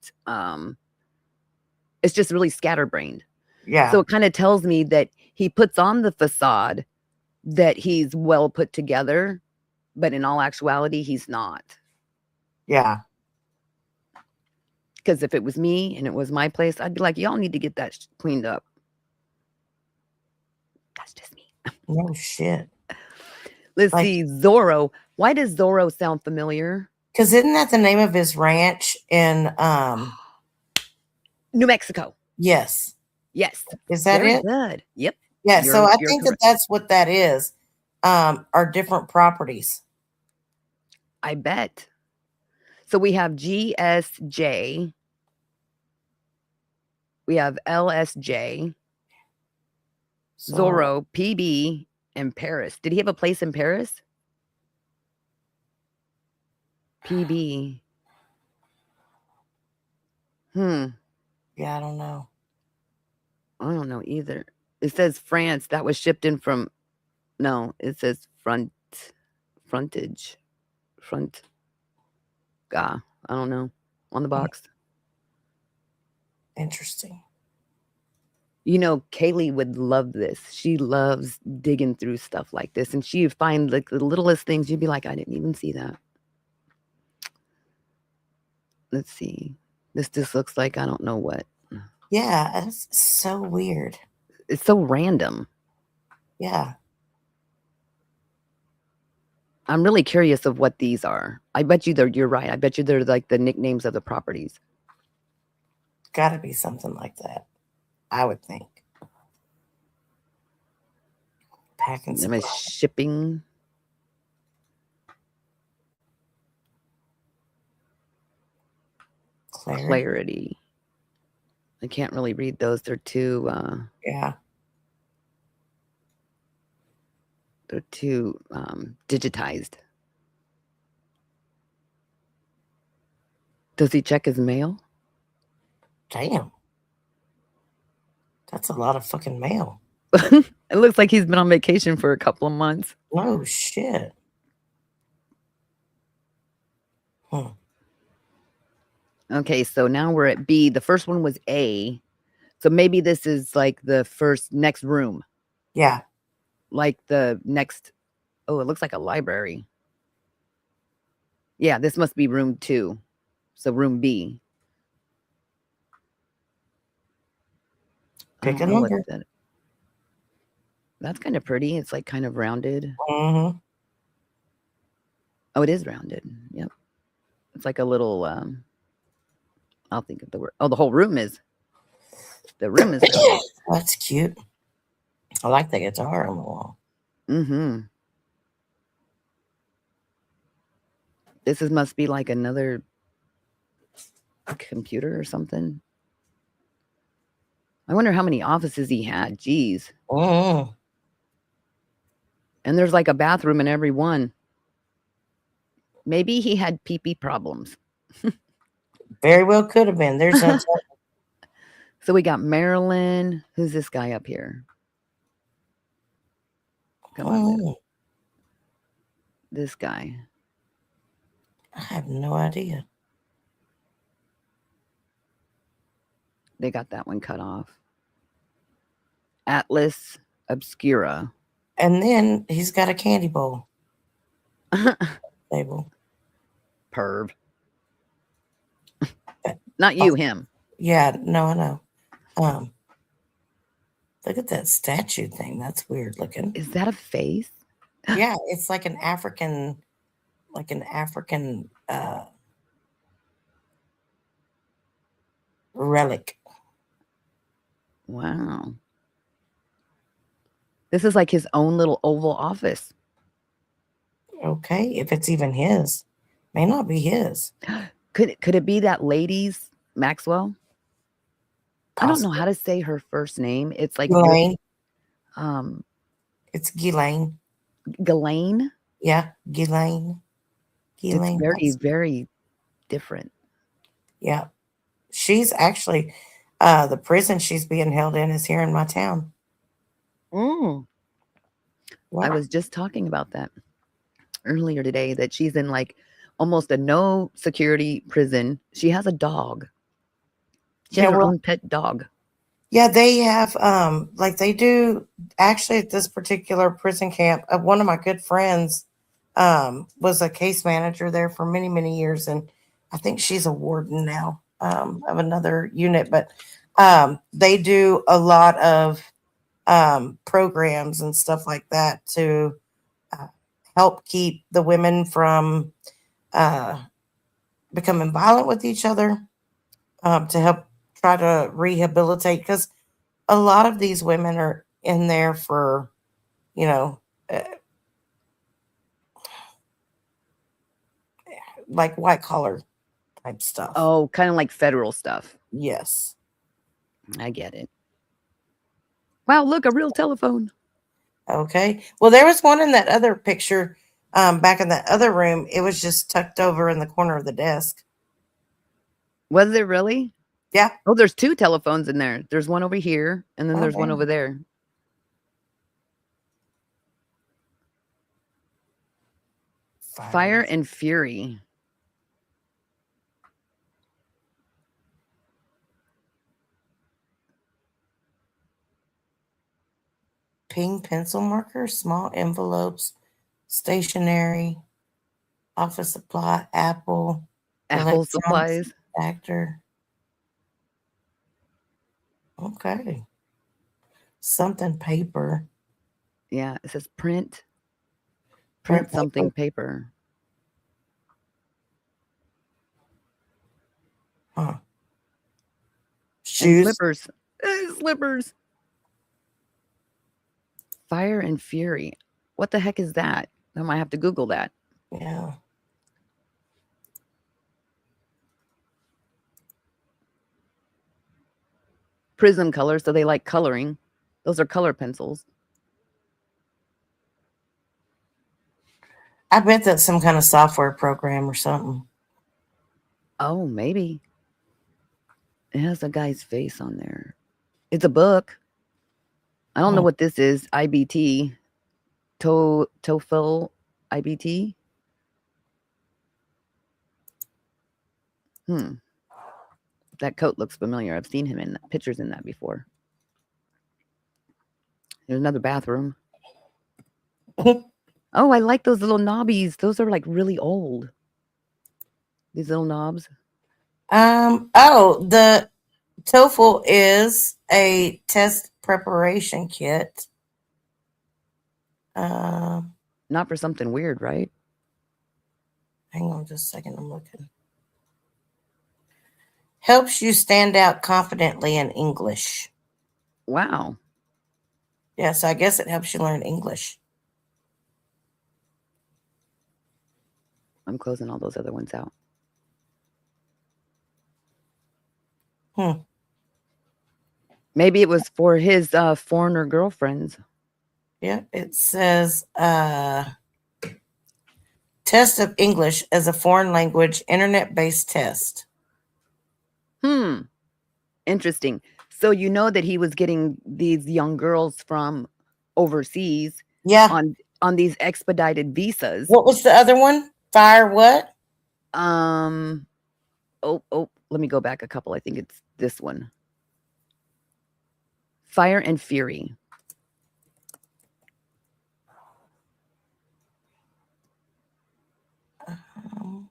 it's just really scatterbrained. So Yeah. it kind of tells me that he puts on the facade that he's well put together, but in all actuality, he's not. Yeah. Because if it was me and it was my place, I'd be like, y'all need to get that cleaned up. That's just me. No shit. Let's Like, see, Zorro. Why does Zorro sound familiar? because isn't that the name of his ranch in New Mexico. yes. Yes. Is that Very it? good. Yep. Yeah, so I You're think that correct. that's what that is. Are different properties. I bet. So we have GSJ, we have LSJ, So Zorro, PB, and Paris. Did he have a place in Paris? PB. Hmm. yeah, I don't know. I don't know either. It says France. That was shipped in from. No, it says frontage, front. Gah, I don't know. On the Hmm, box. interesting. You know, Kaylee would love this. She loves digging through stuff like this, and she'd find like the littlest things. You'd be like, I didn't even see that. Let's see. This just looks like I don't know what. Yeah, it's so weird. It's so random. Yeah, I'm really curious of what these are. I bet you you're right. I bet you they're like the nicknames of the properties. got to be something like that. I would think. Packing Am I supply. shipping? Clarity. Clarity. I can't really read those. Yeah. They're too digitized. Does he check his mail? Damn. That's a lot of fucking mail. It looks like he's been on vacation for a couple of months. No shit. Hmm. Okay, so now we're at B. The first one was A. So maybe this is like the first next room, Yeah. like the next. Oh, it looks like a library. Yeah, this must be room 2. So room B. I Pick don't a know what number. that. That's kind of pretty. It's like kind of rounded. Mm-hmm. Oh, it is rounded. Yep. It's like a little. I'll think of the word. Oh, the whole room is. The room is rounded. That's cute. I like the guitar on the wall. Mm-hmm. Must be like another computer or something. I wonder how many offices he had. Jeez. Mm-hmm. And there's like a bathroom in every one. Maybe he had pee-pee problems. Very well could have been. There's no. So we got Marilyn. Who's this guy up here? Come on, Mm, this guy. I have no idea. They got that one cut off. Atlas Obscura. And then he's got a candy bowl table. Perv. Uh, Not oh, you, him. yeah, no, I know. Um, Look at that statue thing. That's weird looking. Is that a face? Yeah, it's like an African relic. Wow. This is like his own little Oval Office. Okay, if it's even his, may not be his. Could it be that lady's Maxwell? I don't know Possible. how to say her first name. It's like Ghislaine. um It's Ghislaine. Ghislaine. Yeah, Ghislaine. It's Ghislaine. very, very different. Yeah, she's actually the prison she's being held in is here in my town. Mm. I Wow. was just talking about that earlier today that she's in like almost a no security prison. She has a dog. She has Yeah, her well, own pet dog. yeah, they have like they do actually at this particular prison camp. One of my good friends was a case manager there for many, many years, and I think she's a warden now of another unit. But they do a lot of programs and stuff like that to uh, help keep the women from uh, becoming violent with each other, to help try to rehabilitate because a lot of these women are in there for, you know, uh, like white collar type stuff. Oh, kind of like federal stuff. Yes. I get it. Wow, look, a real telephone. Okay. Well, there was one in that other picture back in that other room. It was just tucked over in the corner of the desk. Was it really? Yeah. Oh, there's two telephones in there. There's one over here, and then Oh, there's one over damn. there. Fire Fire. and Fury. Pink pencil markers, small envelopes, stationery, office supply, Apple, Apple electronics supplies. factor. Okay. Something paper, Yeah, it says print print something paper. paper. Huh. And Shoes. slippers. Slippers. Fire and Fury. What the heck is that? I might have to Google that. Yeah. Prism color, so they like coloring. Those are color pencils. I bet that's some kind of software program or something. Oh, maybe. It has a guy's face on there. It's a book. I don't know Hmm. what this is. IBT. TOEFL IBT. Hmm. That coat looks familiar. I've seen him in pictures in that before. There's another bathroom. Oh, I like those little knobbies. Those are like really old. These little knobs. Oh, the TOEFL is a test preparation kit. Um, Not for something weird, right? hang on just a second. I'm looking. Helps you stand out confidently in English. Wow. Yeah, so I guess it helps you learn English. I'm closing all those other ones out. Hmm. Maybe it was for his foreigner girlfriends. Yeah, it says test of English as a foreign language, internet based test. Hmm. Interesting. So you know that he was getting these young girls from overseas Yeah. on these expedited visas. What was the other one? Fire what? Um oh, let me go back a couple. I think it's this one. Fire and Fury. Um,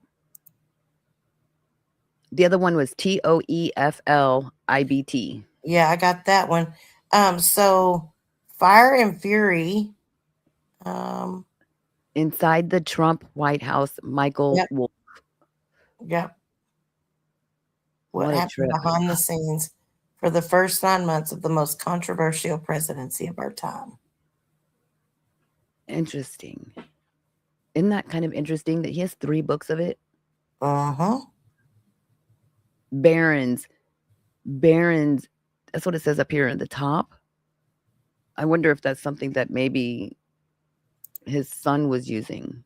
The other one was TOEFL IBT. yeah, I got that one. So Fire and Fury. Um, Inside the Trump White House, Michael yep, Wolff. yep. What What a happened trip. behind the scenes for the first 9 months of the most controversial presidency of our time? Interesting. Isn't that kind of interesting that he has 3 books of it? Uh huh. Barons. Barons. That's what it says up here at the top. I wonder if that's something that maybe his son was using.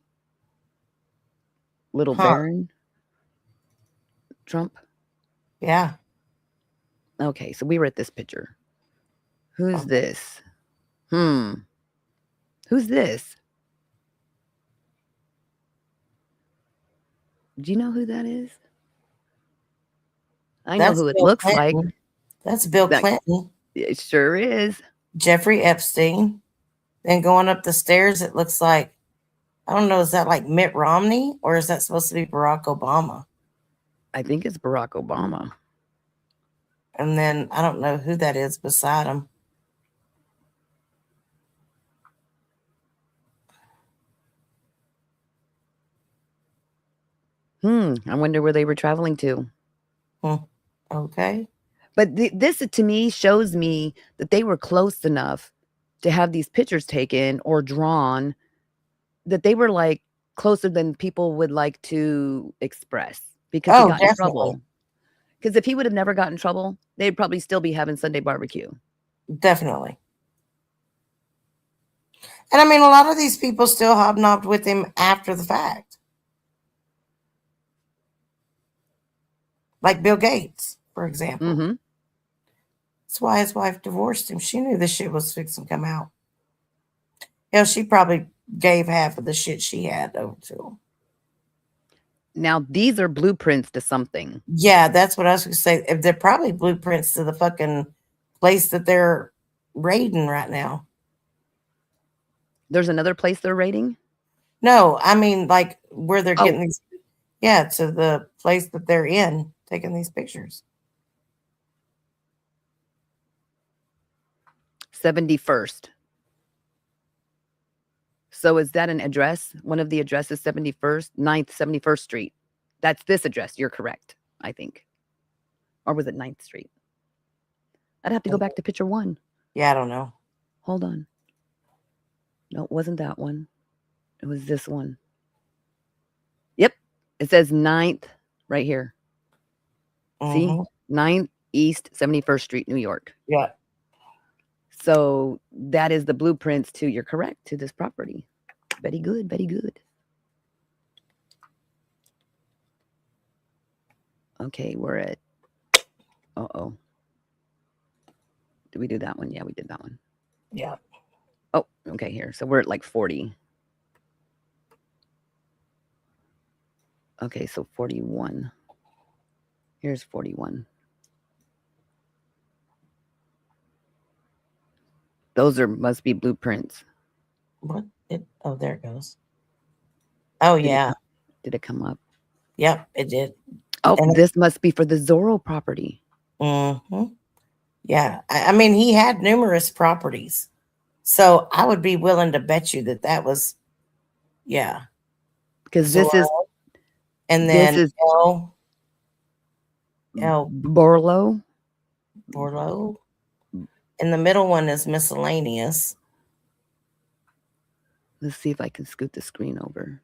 Little Huh. Baron Trump. Yeah. Okay, so we were at this picture. Who's Okay. this? Hmm. Who's this? Do you know who that is? I know That's who it Bill looks like. Clinton. That's Bill That Clinton. it sure is. Jeffrey Epstein. Then going up the stairs, it looks like, I don't know, is that like Mitt Romney or is that supposed to be Barack Obama? I think it's Barack Obama. And then I don't know who that is beside him. I wonder where they were traveling to. Hmm. Okay. But this to me shows me that they were close enough to have these pictures taken or drawn, that they were like closer than people would like to express because he Oh, got in definitely. trouble. Because if he would have never gotten in trouble, they'd probably still be having Sunday barbecue. Definitely. And I mean, a lot of these people still hobnobbed with him after the fact, like Bill Gates, for example. Mm-hmm. That's why his wife divorced him. She knew this shit was fixing to come out. Hell, she probably gave half of the shit she had over to him. Now these are blueprints to something. Yeah, that's what I was going to say. If they're probably blueprints to the fucking place that they're raiding right now. There's another place they're raiding. No, I mean like where they're Oh, getting these. Yeah, to the place that they're in, taking these pictures. 71st. So is that an address? One of the addresses, 71st, 9th, 71st Street. That's this address. You're correct, I think. Or was it 9th Street? I'd have to go back to picture 1. Yeah, I don't know. Hold on. No, it wasn't that one. It was this one. Yep. It says 9th right here. See? Mm-hmm. 9th East 71st Street, New York. Yeah. So that is the blueprints to, you're correct, to this property. Very good, very good. Okay, we're at, uh-oh. Did we do that one? Yeah, we did that one. Yeah. Oh, okay, here. So we're at like 40. Okay, so 41. Here's 41. Those must be blueprints. What? Oh, there it goes. Oh, Did it yeah. did it come up? Yep, it did. Oh, And this must be for the Zorro property. mm-hmm. Yeah. I mean, he had numerous properties. So I would be willing to bet you that that was, yeah, Because Zorro. And this then is El Borlo. Borlo. And the middle one is miscellaneous. Let's see if I can scoot the screen over.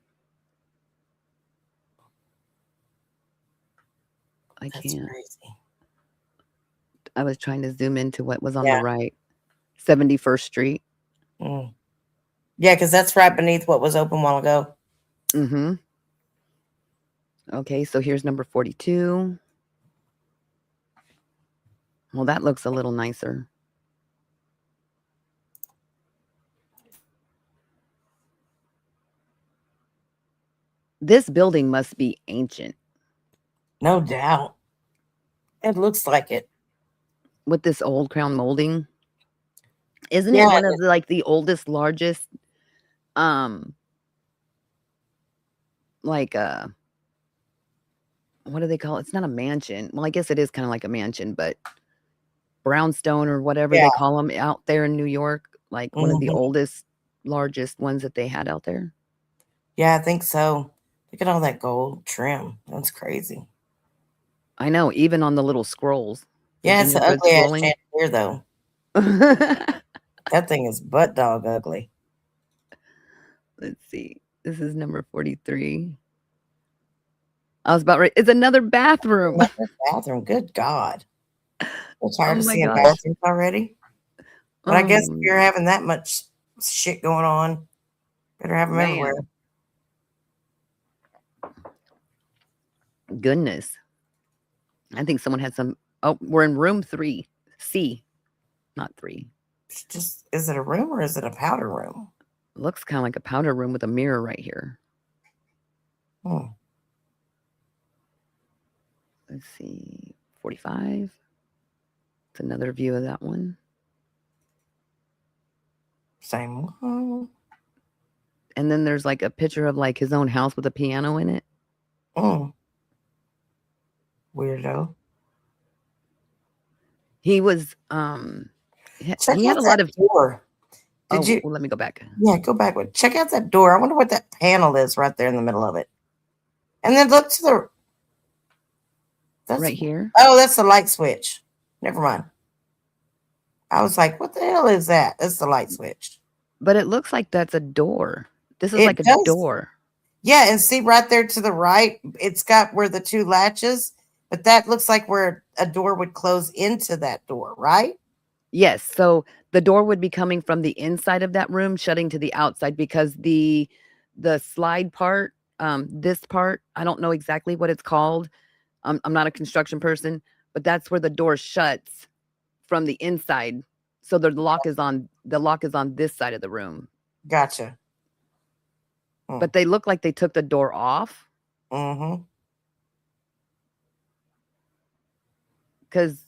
I That's can't. crazy. I was trying to zoom into what was on the Yeah. right. 71st Street. Mm. Yeah, because that's right beneath what was open a while ago. Mm-hmm. Okay, so here's number 42. Well, that looks a little nicer. This building must be ancient. No doubt. It looks like it. With this old crown molding. Isn't it Yeah. one of the, like the oldest, largest, um, like what do they call it? It's not a mansion. Well, I guess it is kind of like a mansion, but brownstone or whatever Yeah. they call them out there in New York, like one of the Mhm. oldest, largest ones that they had out there. Yeah, I think so. Look at all that gold trim. That's crazy. I know, even on the little scrolls, the Yeah, it's an gingerbread ugly ass scrolling. chandelier though. That thing is butt dog ugly. Let's see. This is number 43. I was about right. It's another bathroom. Another bathroom. Good God. I'm Oh tired of my seeing gosh. bathrooms already. But I guess if Oh you're having that much shit going on, better have them everywhere. man, goodness. I think someone had some. Oh, we're in room 3C, not 3. It's just, is it a room or is it a powder room? Looks kind of like a powder room with a mirror right here. Hmm. Let's see. 45. It's another view of that one. Same one. And then there's like a picture of like his own house with a piano in it. Mm. Weirdo. He was Check he had out a that lot of. door. Did Oh, you? well, let me go back. Yeah, go back. Check out that door. I wonder what that panel is right there in the middle of it. And then look to the. That's Right here. oh, that's the light switch. Never mind. I was like, what the hell is that? That's the light switch. But it looks like that's a door. This is It like a does. door. Yeah, and see right there to the right, it's got where the two latches, but that looks like where a door would close into that door, right? Yes, so the door would be coming from the inside of that room, shutting to the outside because the slide part, this part, I don't know exactly what it's called. I'm not a construction person, but that's where the door shuts from the inside. So the lock is on this side of the room. Gotcha. But they look like they took the door off Mm-hmm. because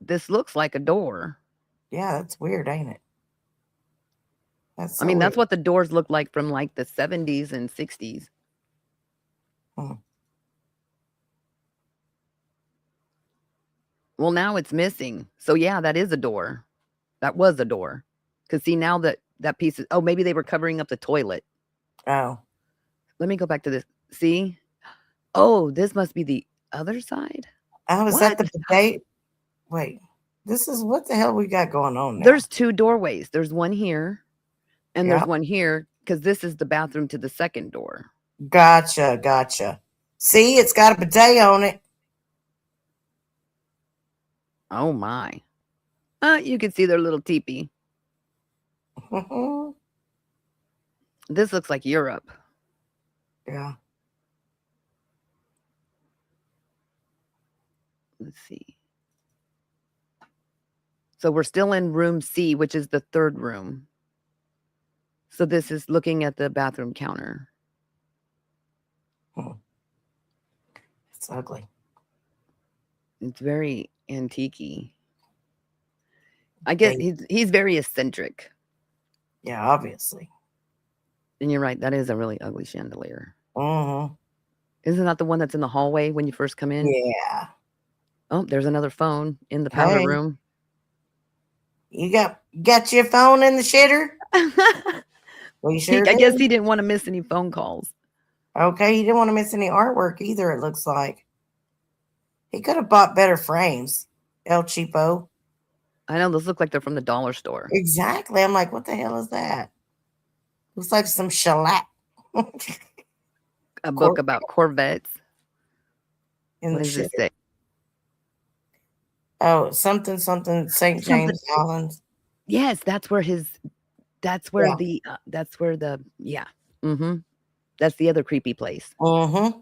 this looks like a door. Yeah, that's weird, ain't it? That's I so mean, weird. that's what the doors look like from like the 70s and 60s. Hmm. Well, now it's missing. So yeah, that is a door. That was a door. Cause see now that piece is, oh, maybe they were covering up the toilet. Oh. Let me go back to this. See? Oh, this must be the other side. Oh, is that What? the bidet? Wait, this is what the hell we got going on now? There's two doorways. There's one here and there's Yep. one here because this is the bathroom to the second door. Gotcha, gotcha. See, it's got a bidet on it. Oh my. You can see their little teepee. This looks like Europe. Yeah. Let's see. So we're still in room C, which is the third room. So this is looking at the bathroom counter. It's ugly. It's very antique-y. I get he's very eccentric. Yeah, obviously. And you're right, that is a really ugly chandelier. Mm-hmm. Isn't that the one that's in the hallway when you first come in? Yeah. Oh, there's another phone in the powder Hey, room. you got your phone in the shitter? Well, you sure I guess did. he didn't want to miss any phone calls. Okay, he didn't want to miss any artwork either, it looks like. He could have bought better frames. El Cheapo. I know those look like they're from the dollar store. Exactly. I'm like, what the hell is that? Looks like some shellac. A book Cork about Corvettes. in What the does this shitter. say? Oh, something, something, St. Something. James Island. Yes, Yeah. that's where the yeah. Mm-hmm. That's the other creepy place. Mm-hmm.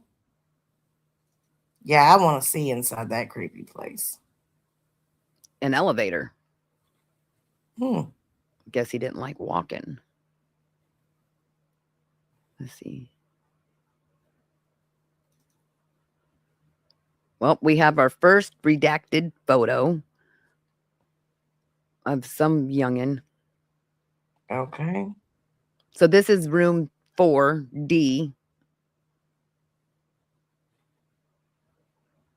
Yeah, I want to see inside that creepy place. An elevator. Hmm. Guess he didn't like walking. Let's see. Well, we have our first redacted photo of some youngin. Okay. So this is room 4D.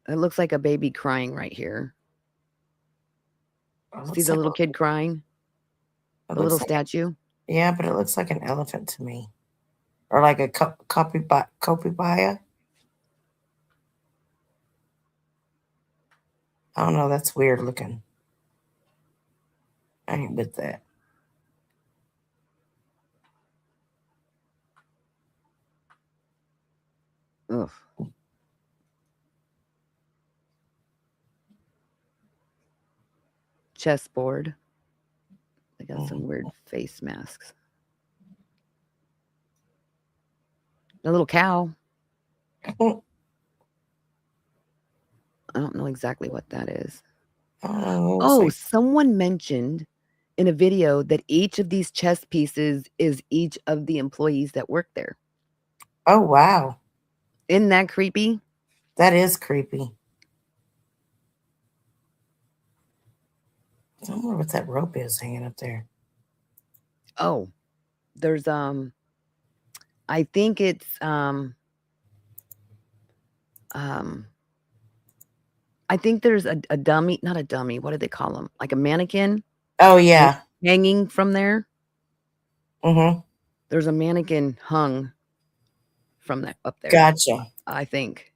It looks like a baby crying right here. It See looks the like little kid crying? it The little looks like statue? yeah, but it looks like an elephant to me, or like a copybaya. I don't know. That's weird looking. I ain't with that. Ugh. Chessboard. They got some weird face masks. A little cow. I don't know exactly what that is. Oh, someone mentioned in a video that each of these chess pieces is each of the employees that work there. Oh wow, Isn't that creepy? that is creepy. I wonder what that rope is hanging up there. Oh, there's I think it's um I think there's a dummy, not a dummy, what do they call them? Like a mannequin Oh yeah. hanging from there. Mm-hmm. There's a mannequin hung from that up there, Gotcha. I think.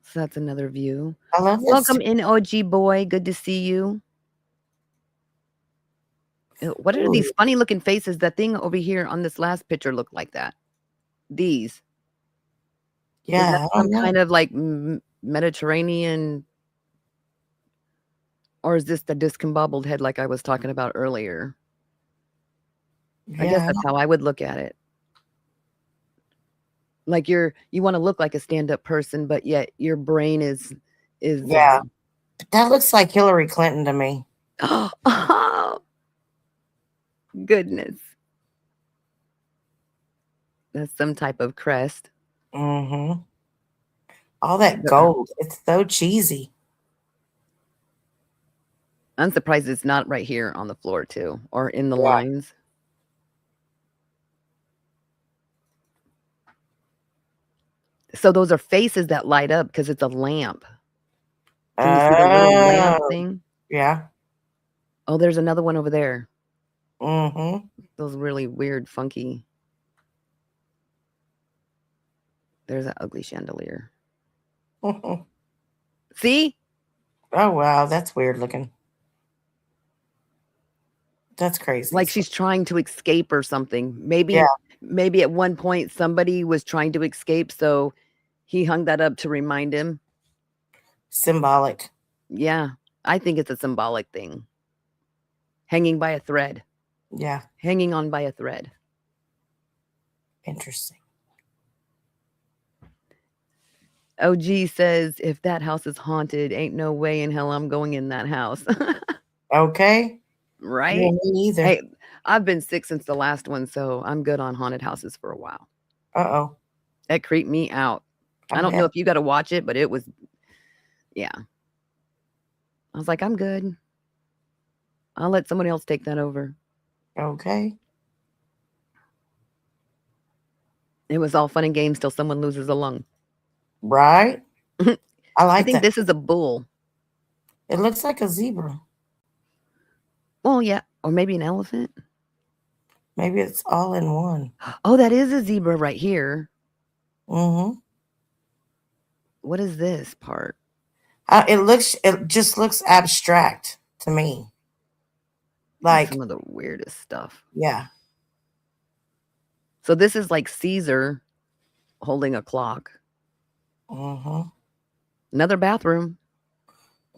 So that's another view. I love this. Welcome in, OG boy. Good to see you. What are these Ooh, funny looking faces? That thing over here on this last picture looked like that. These. Is that yeah, I some don't know. kind of like Mediterranean, or is this the discombobbled head like I was talking about earlier? I guess Yeah, that's how I would look at it. Like you want to look like a stand-up person, but yet your brain is yeah. That looks like Hillary Clinton to me. oh goodness. That's some type of crest. Mm-hmm. All that gold. It's so cheesy. I'm surprised it's not right here on the floor too, or in the Yeah. lines. So those are faces that light up because it's a lamp. Can you see the little lamp Oh, thing? yeah. Oh, there's another one over there. Mm-hmm. Those really weird, funky. There's that ugly chandelier. See? Oh wow, that's weird looking. That's crazy. Like she's trying to escape or something. Yeah, Maybe at one point somebody was trying to escape, so he hung that up to remind him. symbolic. Yeah, I think it's a symbolic thing. Hanging by a thread. Yeah, Hanging on by a thread. interesting. OG says, if that house is haunted, ain't no way in hell I'm going in that house. Okay. Yeah, Right? me neither. Hey, I've been sick since the last one, so I'm good on haunted houses for a while. Uh-oh. That creeped me out. I I don't know bet. if you got to watch it, but it was, yeah. I was like, I'm good. I'll let somebody else take that over. Okay. It was all fun and games till someone loses a lung. Right? I I like think that. this is a bull. It looks like a zebra. Well, yeah, or maybe an elephant. Maybe it's all in one. Oh, that is a zebra right here. Mm-hmm. What is this part? It just looks abstract to me. That's Like, some of the weirdest stuff. yeah. So this is like Caesar holding a clock. Mm-hmm. Another bathroom.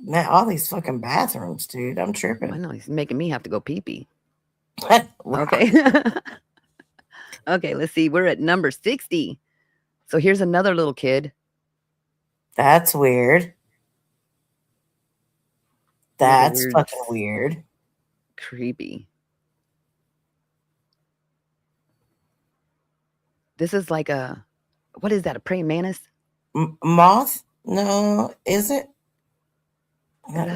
Man, all these fucking bathrooms, dude. I'm I tripping. know he's making me have to go pee pee. Right. Okay. Okay, let's see. We're at number 60. So here's another little kid. That's weird. Another That's weird, fucking weird. creepy. This is like a, what is that? A praying mantis? Moth? No, is it? That,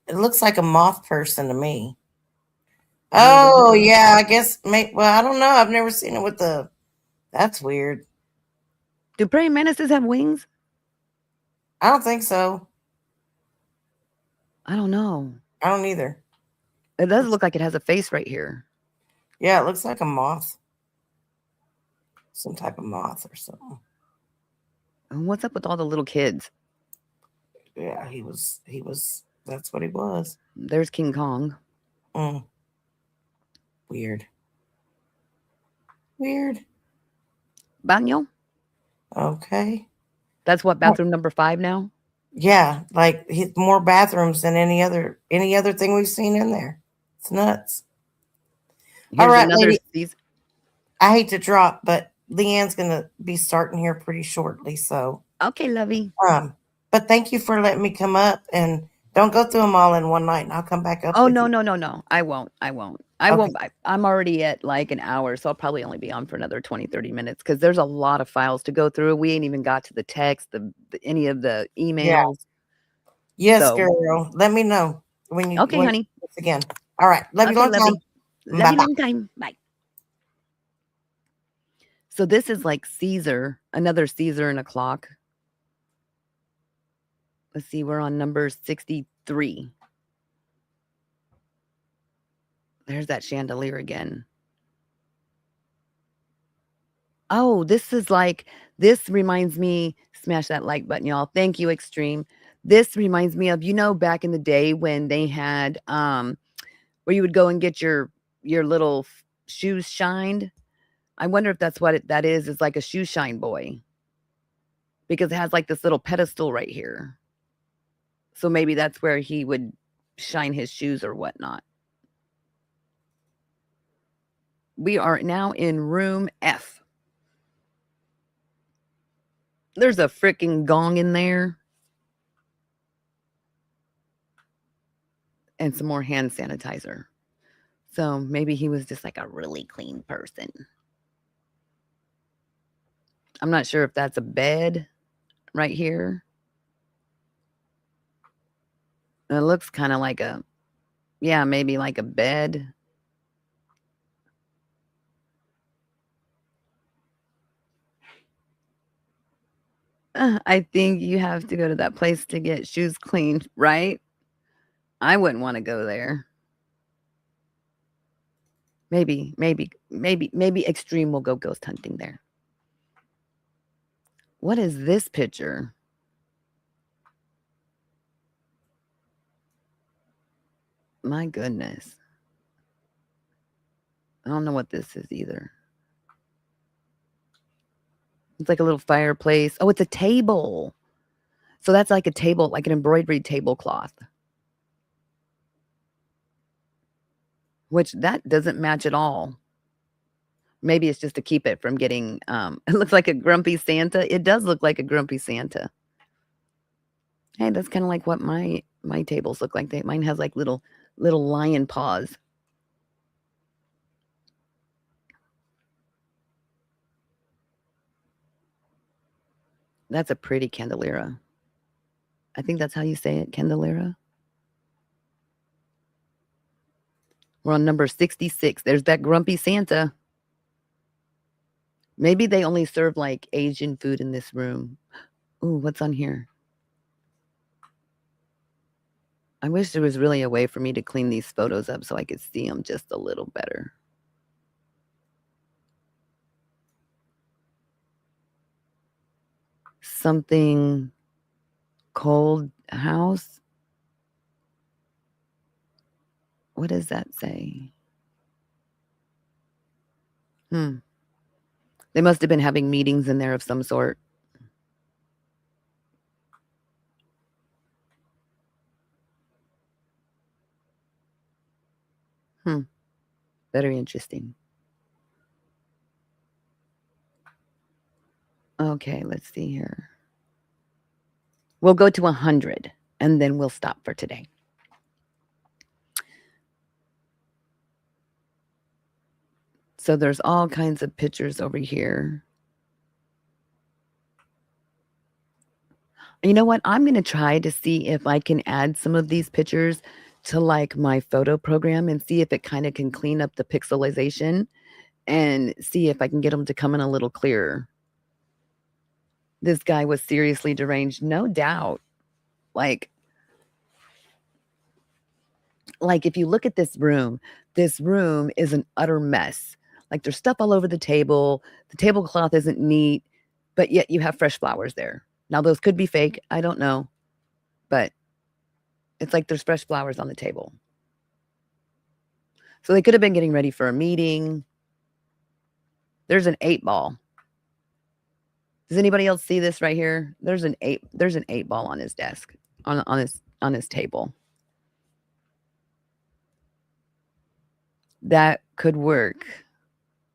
It looks like a moth person to me. no, those Oh are, yeah, I guess. Well, I don't know. I've never seen it with the. That's weird. do praying mantises have wings? I don't think so. I don't know. I don't either. It does Looks, look like it has a face right here. yeah, it looks like a moth, some type of moth or something. And what's up with all the little kids? Yeah, he was. That's what he was. There's King Kong. Mm, weird, weird. Banyo? Okay. That's what, Oh, bathroom number 5 now? yeah, like more bathrooms than any other thing we've seen in there. It's nuts. All Here's right, another lady. season. I hate to drop, but Leanne's gonna be starting here pretty shortly. So, Okay, lovey. um, but thank you for letting me come up, and don't go through them all in one night, and I'll come back up Oh, with no, you. no, no, no. I won't. I won't. I Okay. won't. I'm already at like an hour, so I'll probably only be on for another 20, 30 minutes because there's a lot of files to go through. We ain't even got to the text, any of the Yeah. emails. Yes, So, girl. Let me know okay, when you honey. do this again. All right. Love you Okay, long lovey. time. Love Bye you bye. long time. Bye. So this is like Caesar, another Caesar and a clock. Let's see, we're on number 63. There's that chandelier again. Oh, this reminds me, smash that like button, y'all. Thank you, Extreme. This reminds me of, back in the day when they had where you would go and get your little shoes shined. I wonder if that's what that is like a shoe shine boy because it has like this little pedestal right here. So maybe that's where he would shine his shoes or whatnot. We are now in room F. There's a freaking gong in there and some more hand sanitizer. So maybe he was just like a really clean person. I'm not sure if that's a bed right here. It looks kind of like yeah, maybe like a bed. I think you have to go to that place to get shoes cleaned, right? I wouldn't want to go there. Maybe Extreme will go ghost hunting there. What is this picture? My goodness. I don't know what this is either. It's like a little fireplace. Oh, it's a table. So that's like a table, like an embroidery tablecloth. Which that doesn't match at all. Maybe it's just to keep it from getting it looks like a grumpy Santa. It does look like a grumpy Santa. Hey, that's kind of like what my tables look like. Mine has like little lion paws. That's a pretty candelera. I think that's how you say it, candelera. We're on number 66. There's that grumpy Santa. Maybe they only serve like Asian food in this room. Ooh, what's on here? I wish there was really a way for me to clean these photos up so I could see them just a little better. Something cold house. What does that say? Hmm. They must have been having meetings in there of some sort. Hmm. Very interesting. Okay, let's see here. We'll go to 100 and then we'll stop for today. So there's all kinds of pictures over here. You know what? I'm going to try to see if I can add some of these pictures to like my photo program and see if it kind of can clean up the pixelization and see if I can get them to come in a little clearer. this guy was seriously deranged, no doubt. Like, if you look at this room is an utter mess. Like there's stuff all over the table. The tablecloth isn't neat, but yet you have fresh flowers there. Now those could be fake. I don't know, but it's like there's fresh flowers on the table. So they could have been getting ready for a meeting. There's an 8 ball. Does anybody else see this right here? There's an 8 ball on his desk, on his table. That could work.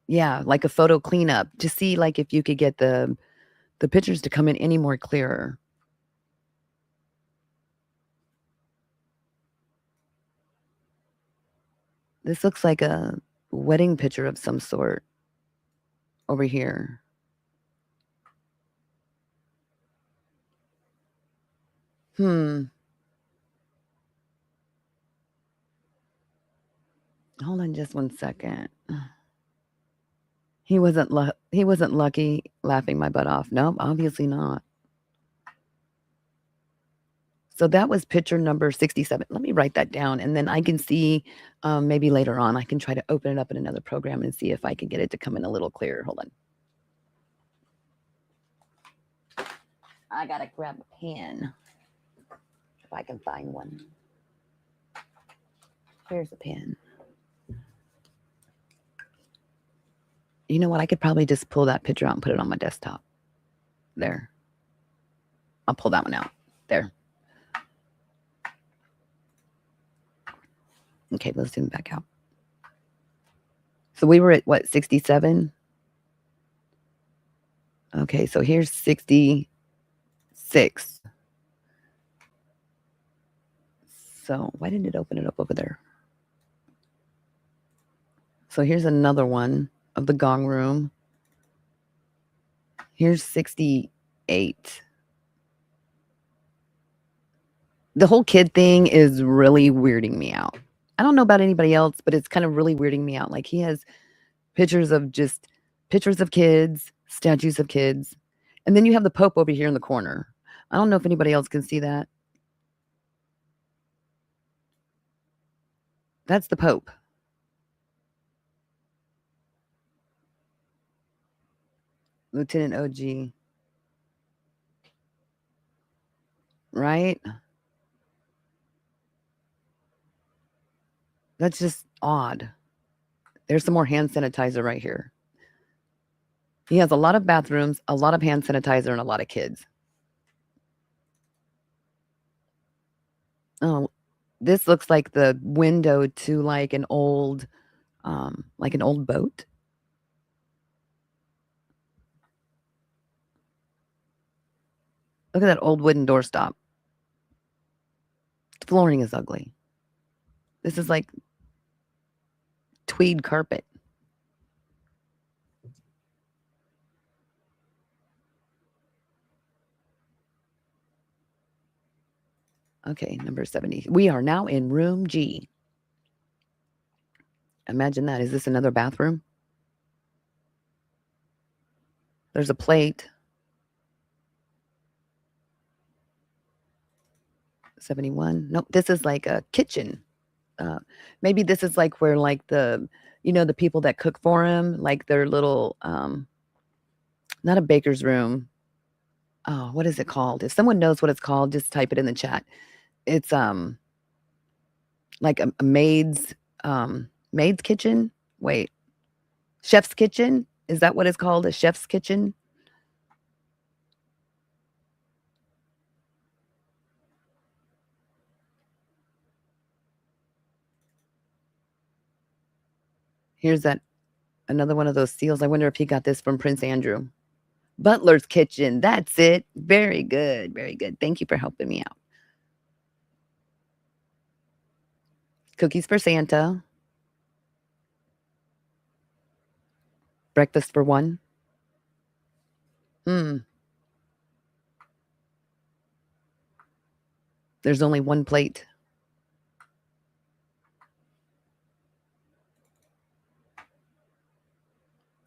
Yeah, like a photo cleanup to see like if you could get the pictures to come in any more clearer. This looks like a wedding picture of some sort over here. Hmm. Hold on just one second. He wasn't lucky laughing my butt off. No, obviously not. So that was picture number 67. Let me write that down, and then I can see, maybe later on, I can try to open it up in another program and see if I can get it to come in a little clearer. Hold on. I gotta grab a pen if I can find one. Here's a pen. You know what? I could probably just pull that picture out and put it on my desktop. There. I'll pull that one out. There. Okay, let's zoom back out. So we were at what, 67? Okay, so here's 66. So why didn't it open it up over there? So here's another one of the gong room. Here's 68. The whole kid thing is really weirding me out. I don't know about anybody else, but it's kind of really weirding me out. Like he has pictures of kids, statues of kids, and then you have the Pope over here in the corner. I don't know if anybody else can see that. That's the Pope. Lieutenant OG. Right? That's just odd. There's some more hand sanitizer right here. He has a lot of bathrooms, a lot of hand sanitizer, and a lot of kids. Oh, this looks like the window to like an old boat. Look at that old wooden doorstop. The flooring is ugly. This is like tweed carpet. Okay, number 70. We are now in room G. Imagine that. Is this another bathroom? There's a plate. 71. Nope, this is like a kitchen. Maybe this is like where like the people that cook for him, like their little not a baker's room. Oh, what is it called? If someone knows what it's called, just type it in the chat. It's like a maid's kitchen. Wait. Chef's kitchen? Is that what it's called? A chef's kitchen? Here's that another one of those seals. I wonder if he got this from Prince Andrew. Butler's kitchen. That's it. Very good. Very good. Thank you for helping me out. Cookies for Santa. Breakfast for one. There's only one plate.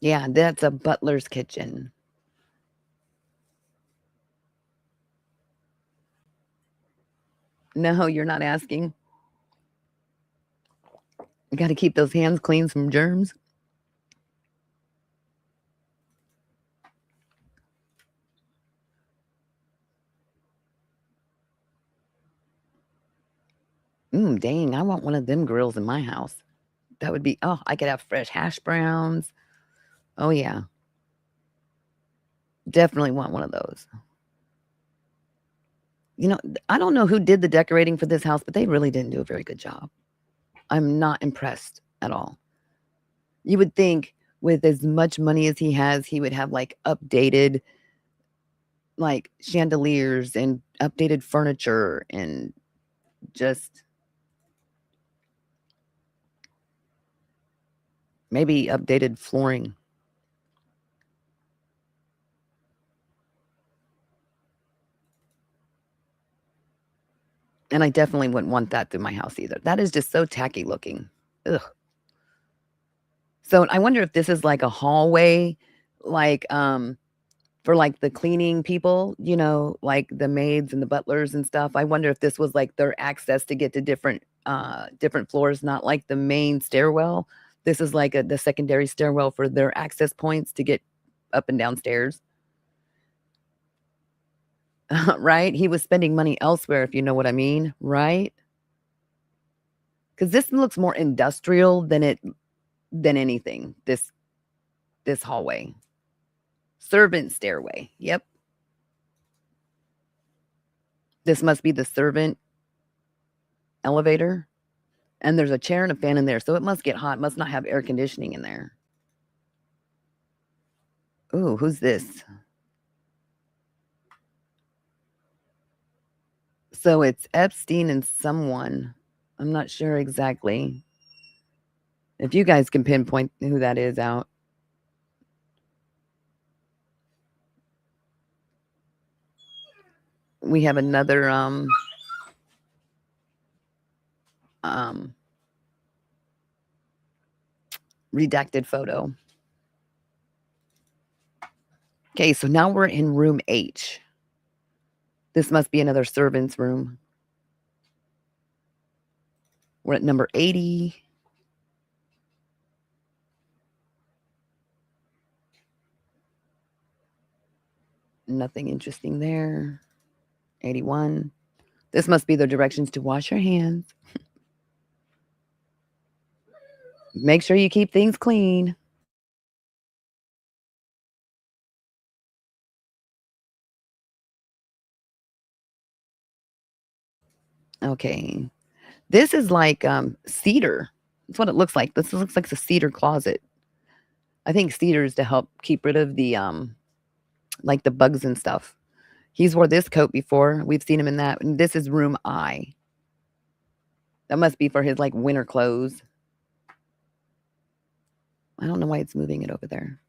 Yeah, that's a butler's kitchen. No, you're not asking. You got to keep those hands clean from germs. Dang, I want one of them grills in my house. That would be, oh, I could have fresh hash browns. Oh, yeah. Definitely want one of those. You know, I don't know who did the decorating for this house, but they really didn't do a very good job. I'm not impressed at all. You would think with as much money as he has, he would have like updated like chandeliers and updated furniture and just maybe updated flooring. And I definitely wouldn't want that through my house either. That is just so tacky looking. Ugh. So I wonder if this is like a hallway, like for like the cleaning people, like the maids and the butlers and stuff. I wonder if this was like their access to get to different floors, not like the main stairwell. This is like the secondary stairwell for their access points to get up and downstairs. Right? He was spending money elsewhere, if you know what I mean, right? Because this looks more industrial than anything. This hallway, servant stairway. Yep, this must be the servant elevator. And there's a chair and a fan in there, so it must get hot. Must not have air conditioning in there. Ooh, who's this? So it's Epstein and someone. I'm not sure exactly. If you guys can pinpoint who that is out. We have another um redacted photo. Okay, so now we're in room H. This must be another servant's room. We're at number 80. Nothing interesting there. 81. This must be the directions to wash your hands. Make sure you keep things clean. Okay. This is like cedar. That's what it looks like. This looks like a cedar closet. I think cedar is to help keep rid of the like the bugs and stuff. He's wore this coat before. We've seen him in that. And this is room I. That must be for his like winter clothes. I don't know why it's moving it over there.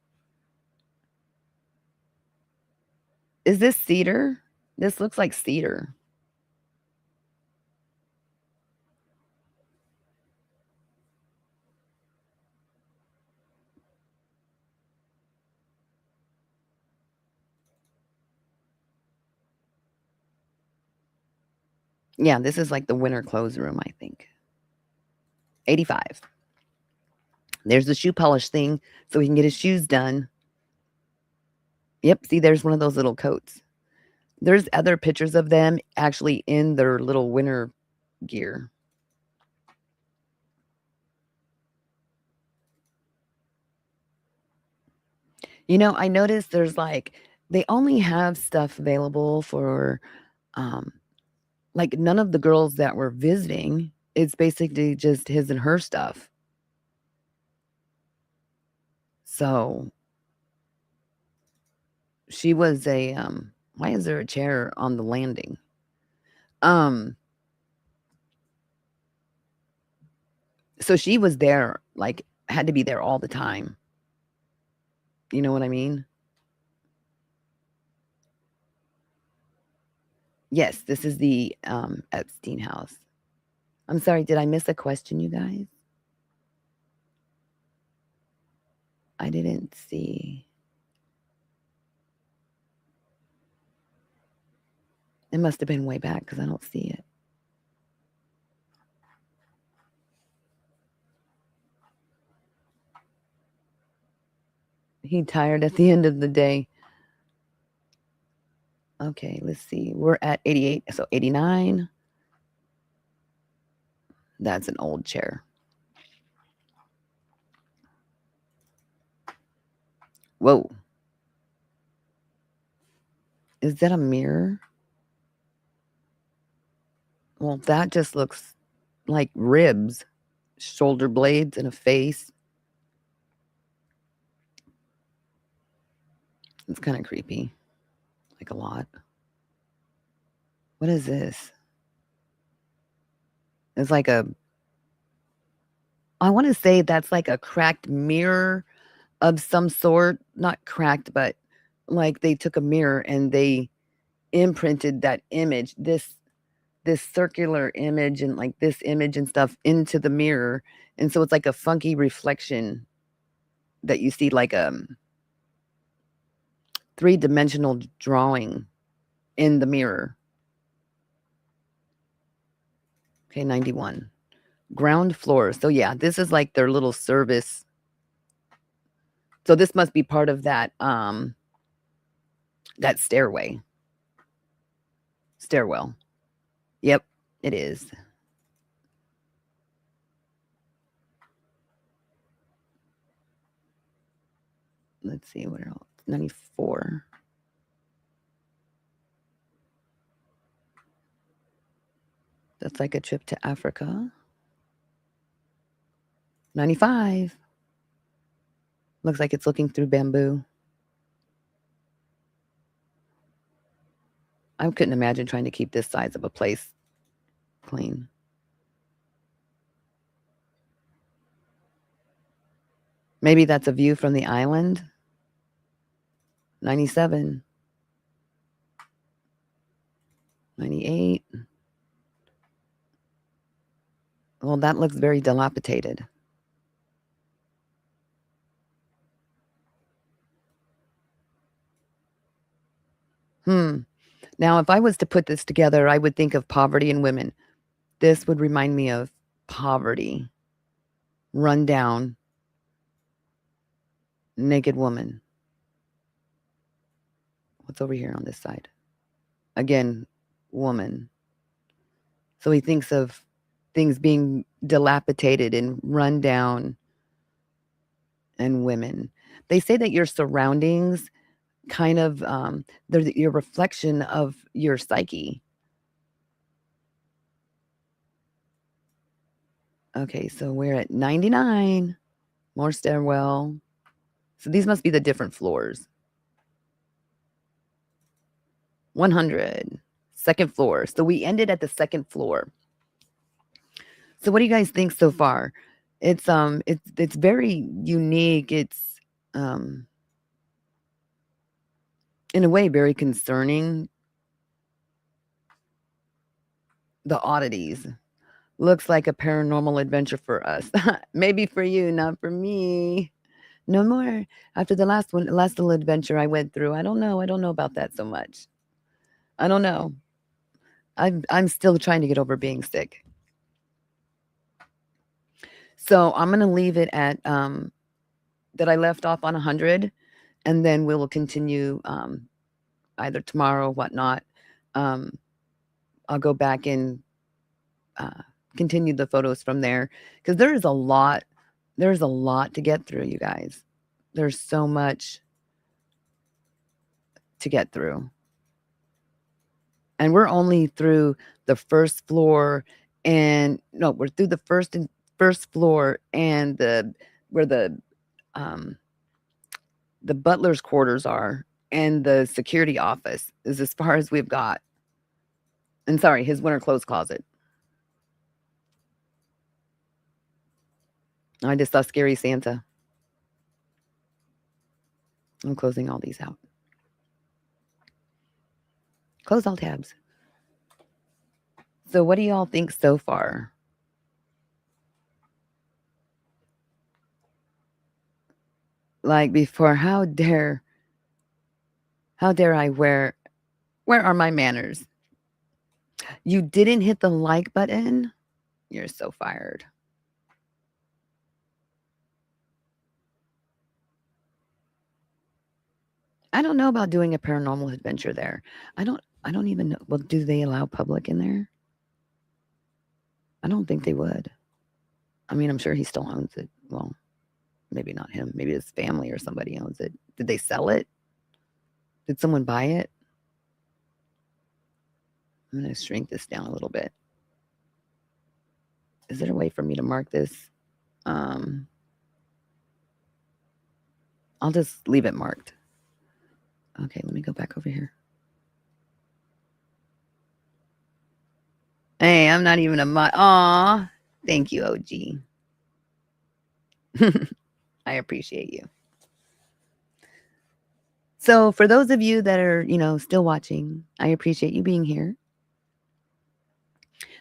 Is this cedar? This looks like cedar. Yeah, this is like the winter clothes room, I think. 85. There's the shoe polish thing so he can get his shoes done. Yep, see, there's one of those little coats. There's other pictures of them actually in their little winter gear. I noticed there's they only have stuff available for um like none of the girls that were visiting. It's basically just his and her stuff. So she was a why is there a chair on the landing? Um so she was there, like had to be there all the time. You know what I mean? Yes, this is the Epstein house. I'm sorry, did I miss a question, you guys? I didn't see. It must have been way back because I don't see it. He tired at the end of the day. Okay, let's see. We're at 88, so 89. That's an old chair. Whoa. Is that a mirror? Well, that just looks like ribs, shoulder blades, and a face. It's kind of creepy. Like a lot. What is this? It's like a, I want to say that's like a cracked mirror of some sort. Not cracked, but like they took a mirror and they imprinted that image, this circular image and like this image and stuff into the mirror. And so it's like a funky reflection that you see, like a three-dimensional drawing in the mirror. Okay, 91. Ground floor. So yeah, this is like their little service. So this must be part of that stairwell. Yep, it is. Let's see what else. 94. That's like a trip to Africa. 95. Looks like it's looking through bamboo. I couldn't imagine trying to keep this size of a place clean. Maybe that's a view from the island. 97. 98. Well, that looks very dilapidated. Now, if I was to put this together, I would think of poverty and women. This would remind me of poverty, rundown, naked woman. What's over here on this side? Again, woman. So he thinks of things being dilapidated and run down and women. They say that your surroundings kind of they're your reflection of your psyche. Okay, so we're at 99. More stairwell. So these must be the different floors. 100. Second floor. So we ended at the second floor. So what do you guys think so far? It's very unique. It's um in a way very concerning. The oddities. Looks like a paranormal adventure for us. Maybe for you, not for me. No more. After the last one, last little adventure I went through, I don't know. I don't know about that so much. I don't know. I'm still trying to get over being sick. So I'm gonna leave it at that I left off on 100, and then we will continue either tomorrow or whatnot. Um, I'll go back and continue the photos from there because there is a lot. There's a lot to get through, you guys. There's so much to get through. And we're only through the first floor and no, we're through the first floor and where um the butler's quarters are and the security office is as far as we've got. And sorry, his winter clothes closet. I just saw Scary Santa. I'm closing all these out. Close all tabs. So what do y'all think so far? Like before, how dare I where are my manners? You didn't hit the like button? You're so fired. I don't know about doing a paranormal adventure there. I don't even know. Well, do they allow public in there? I don't think they would. I mean, I'm sure he still owns it. Well, maybe not him. Maybe his family or somebody owns it. Did they sell it? Did someone buy it? I'm going to shrink this down a little bit. Is there a way for me to mark this? Um, I'll just leave it marked. Okay, let me go back over here. Hey, I'm not even a mod. Aw, thank you, OG. I appreciate you. So, for those of you that are, still watching, I appreciate you being here.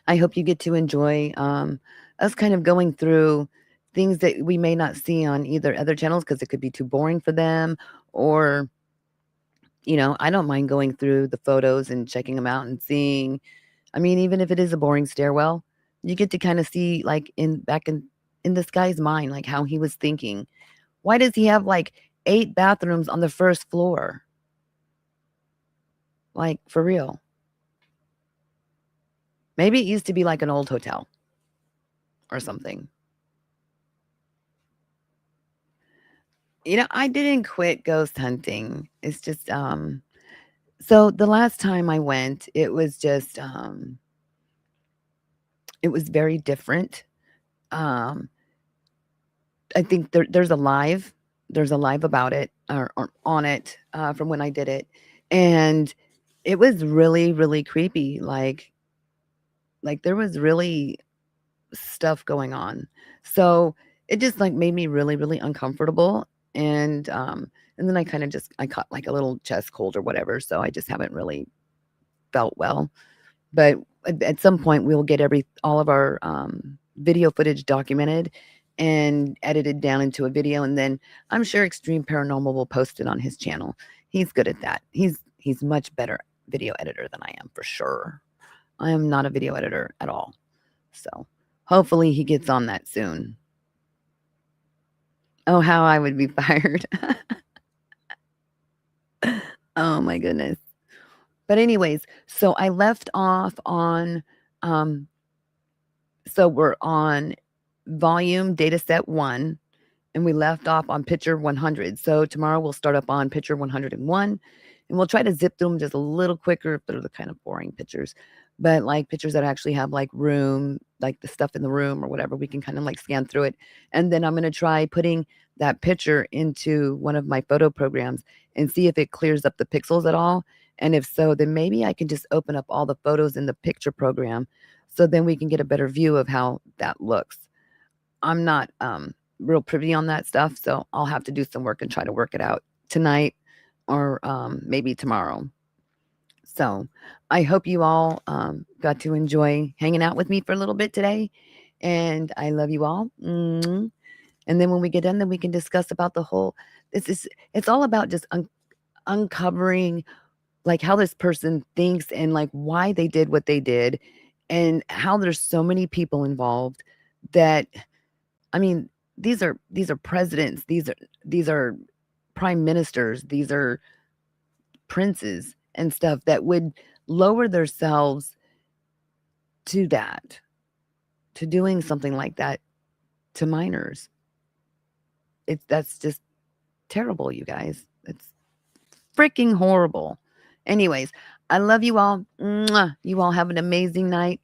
I hope you get to enjoy us kind of going through things that we may not see on either other channels because it could be too boring for them, or I don't mind going through the photos and checking them out and seeing. I mean, even if it is a boring stairwell, you get to kind of see, like, in this guy's mind, like how he was thinking. Why does he have like 8 bathrooms on the first floor? Like, for real. Maybe it used to be like an old hotel or something. I didn't quit ghost hunting. It's just so the last time I went, it was just it was very different. Um I think there's a live about it, or on it, from when I did it, and it was really, really creepy. Like there was really stuff going on. So it just like made me really, really uncomfortable. And then I caught like a little chest cold or whatever. So I just haven't really felt well. But at some point we'll get all of our video footage documented and edited down into a video, and then I'm sure Extreme Paranormal will post it on his channel. He's good at that. He's much better video editor than I am, for sure. I am not a video editor at all. So hopefully he gets on that soon. Oh, how I would be fired. Oh my goodness. But anyways, so I left off on um so we're on volume data set 1, and we left off on picture 100. So tomorrow we'll start up on picture 101, and we'll try to zip through them just a little quicker if they're the kind of boring pictures. But like pictures that actually have like room, like the stuff in the room or whatever, we can kind of like scan through it. And then I'm going to try putting that picture into one of my photo programs and see if it clears up the pixels at all. And if so, then maybe I can just open up all the photos in the picture program so then we can get a better view of how that looks. I'm not real privy on that stuff, so I'll have to do some work and try to work it out tonight, or maybe tomorrow. So I hope you all got to enjoy hanging out with me for a little bit today, and I love you all. And then when we get done, then we can discuss about the whole. It's all about just uncovering like how this person thinks and like why they did what they did, and how there's so many people involved that, I mean, these are presidents, these are prime ministers, these are princes and stuff that would lower themselves to that, to doing something like that to minors. That's just terrible, you guys. It's freaking horrible. Anyways, I love you all. Mwah. You all have an amazing night.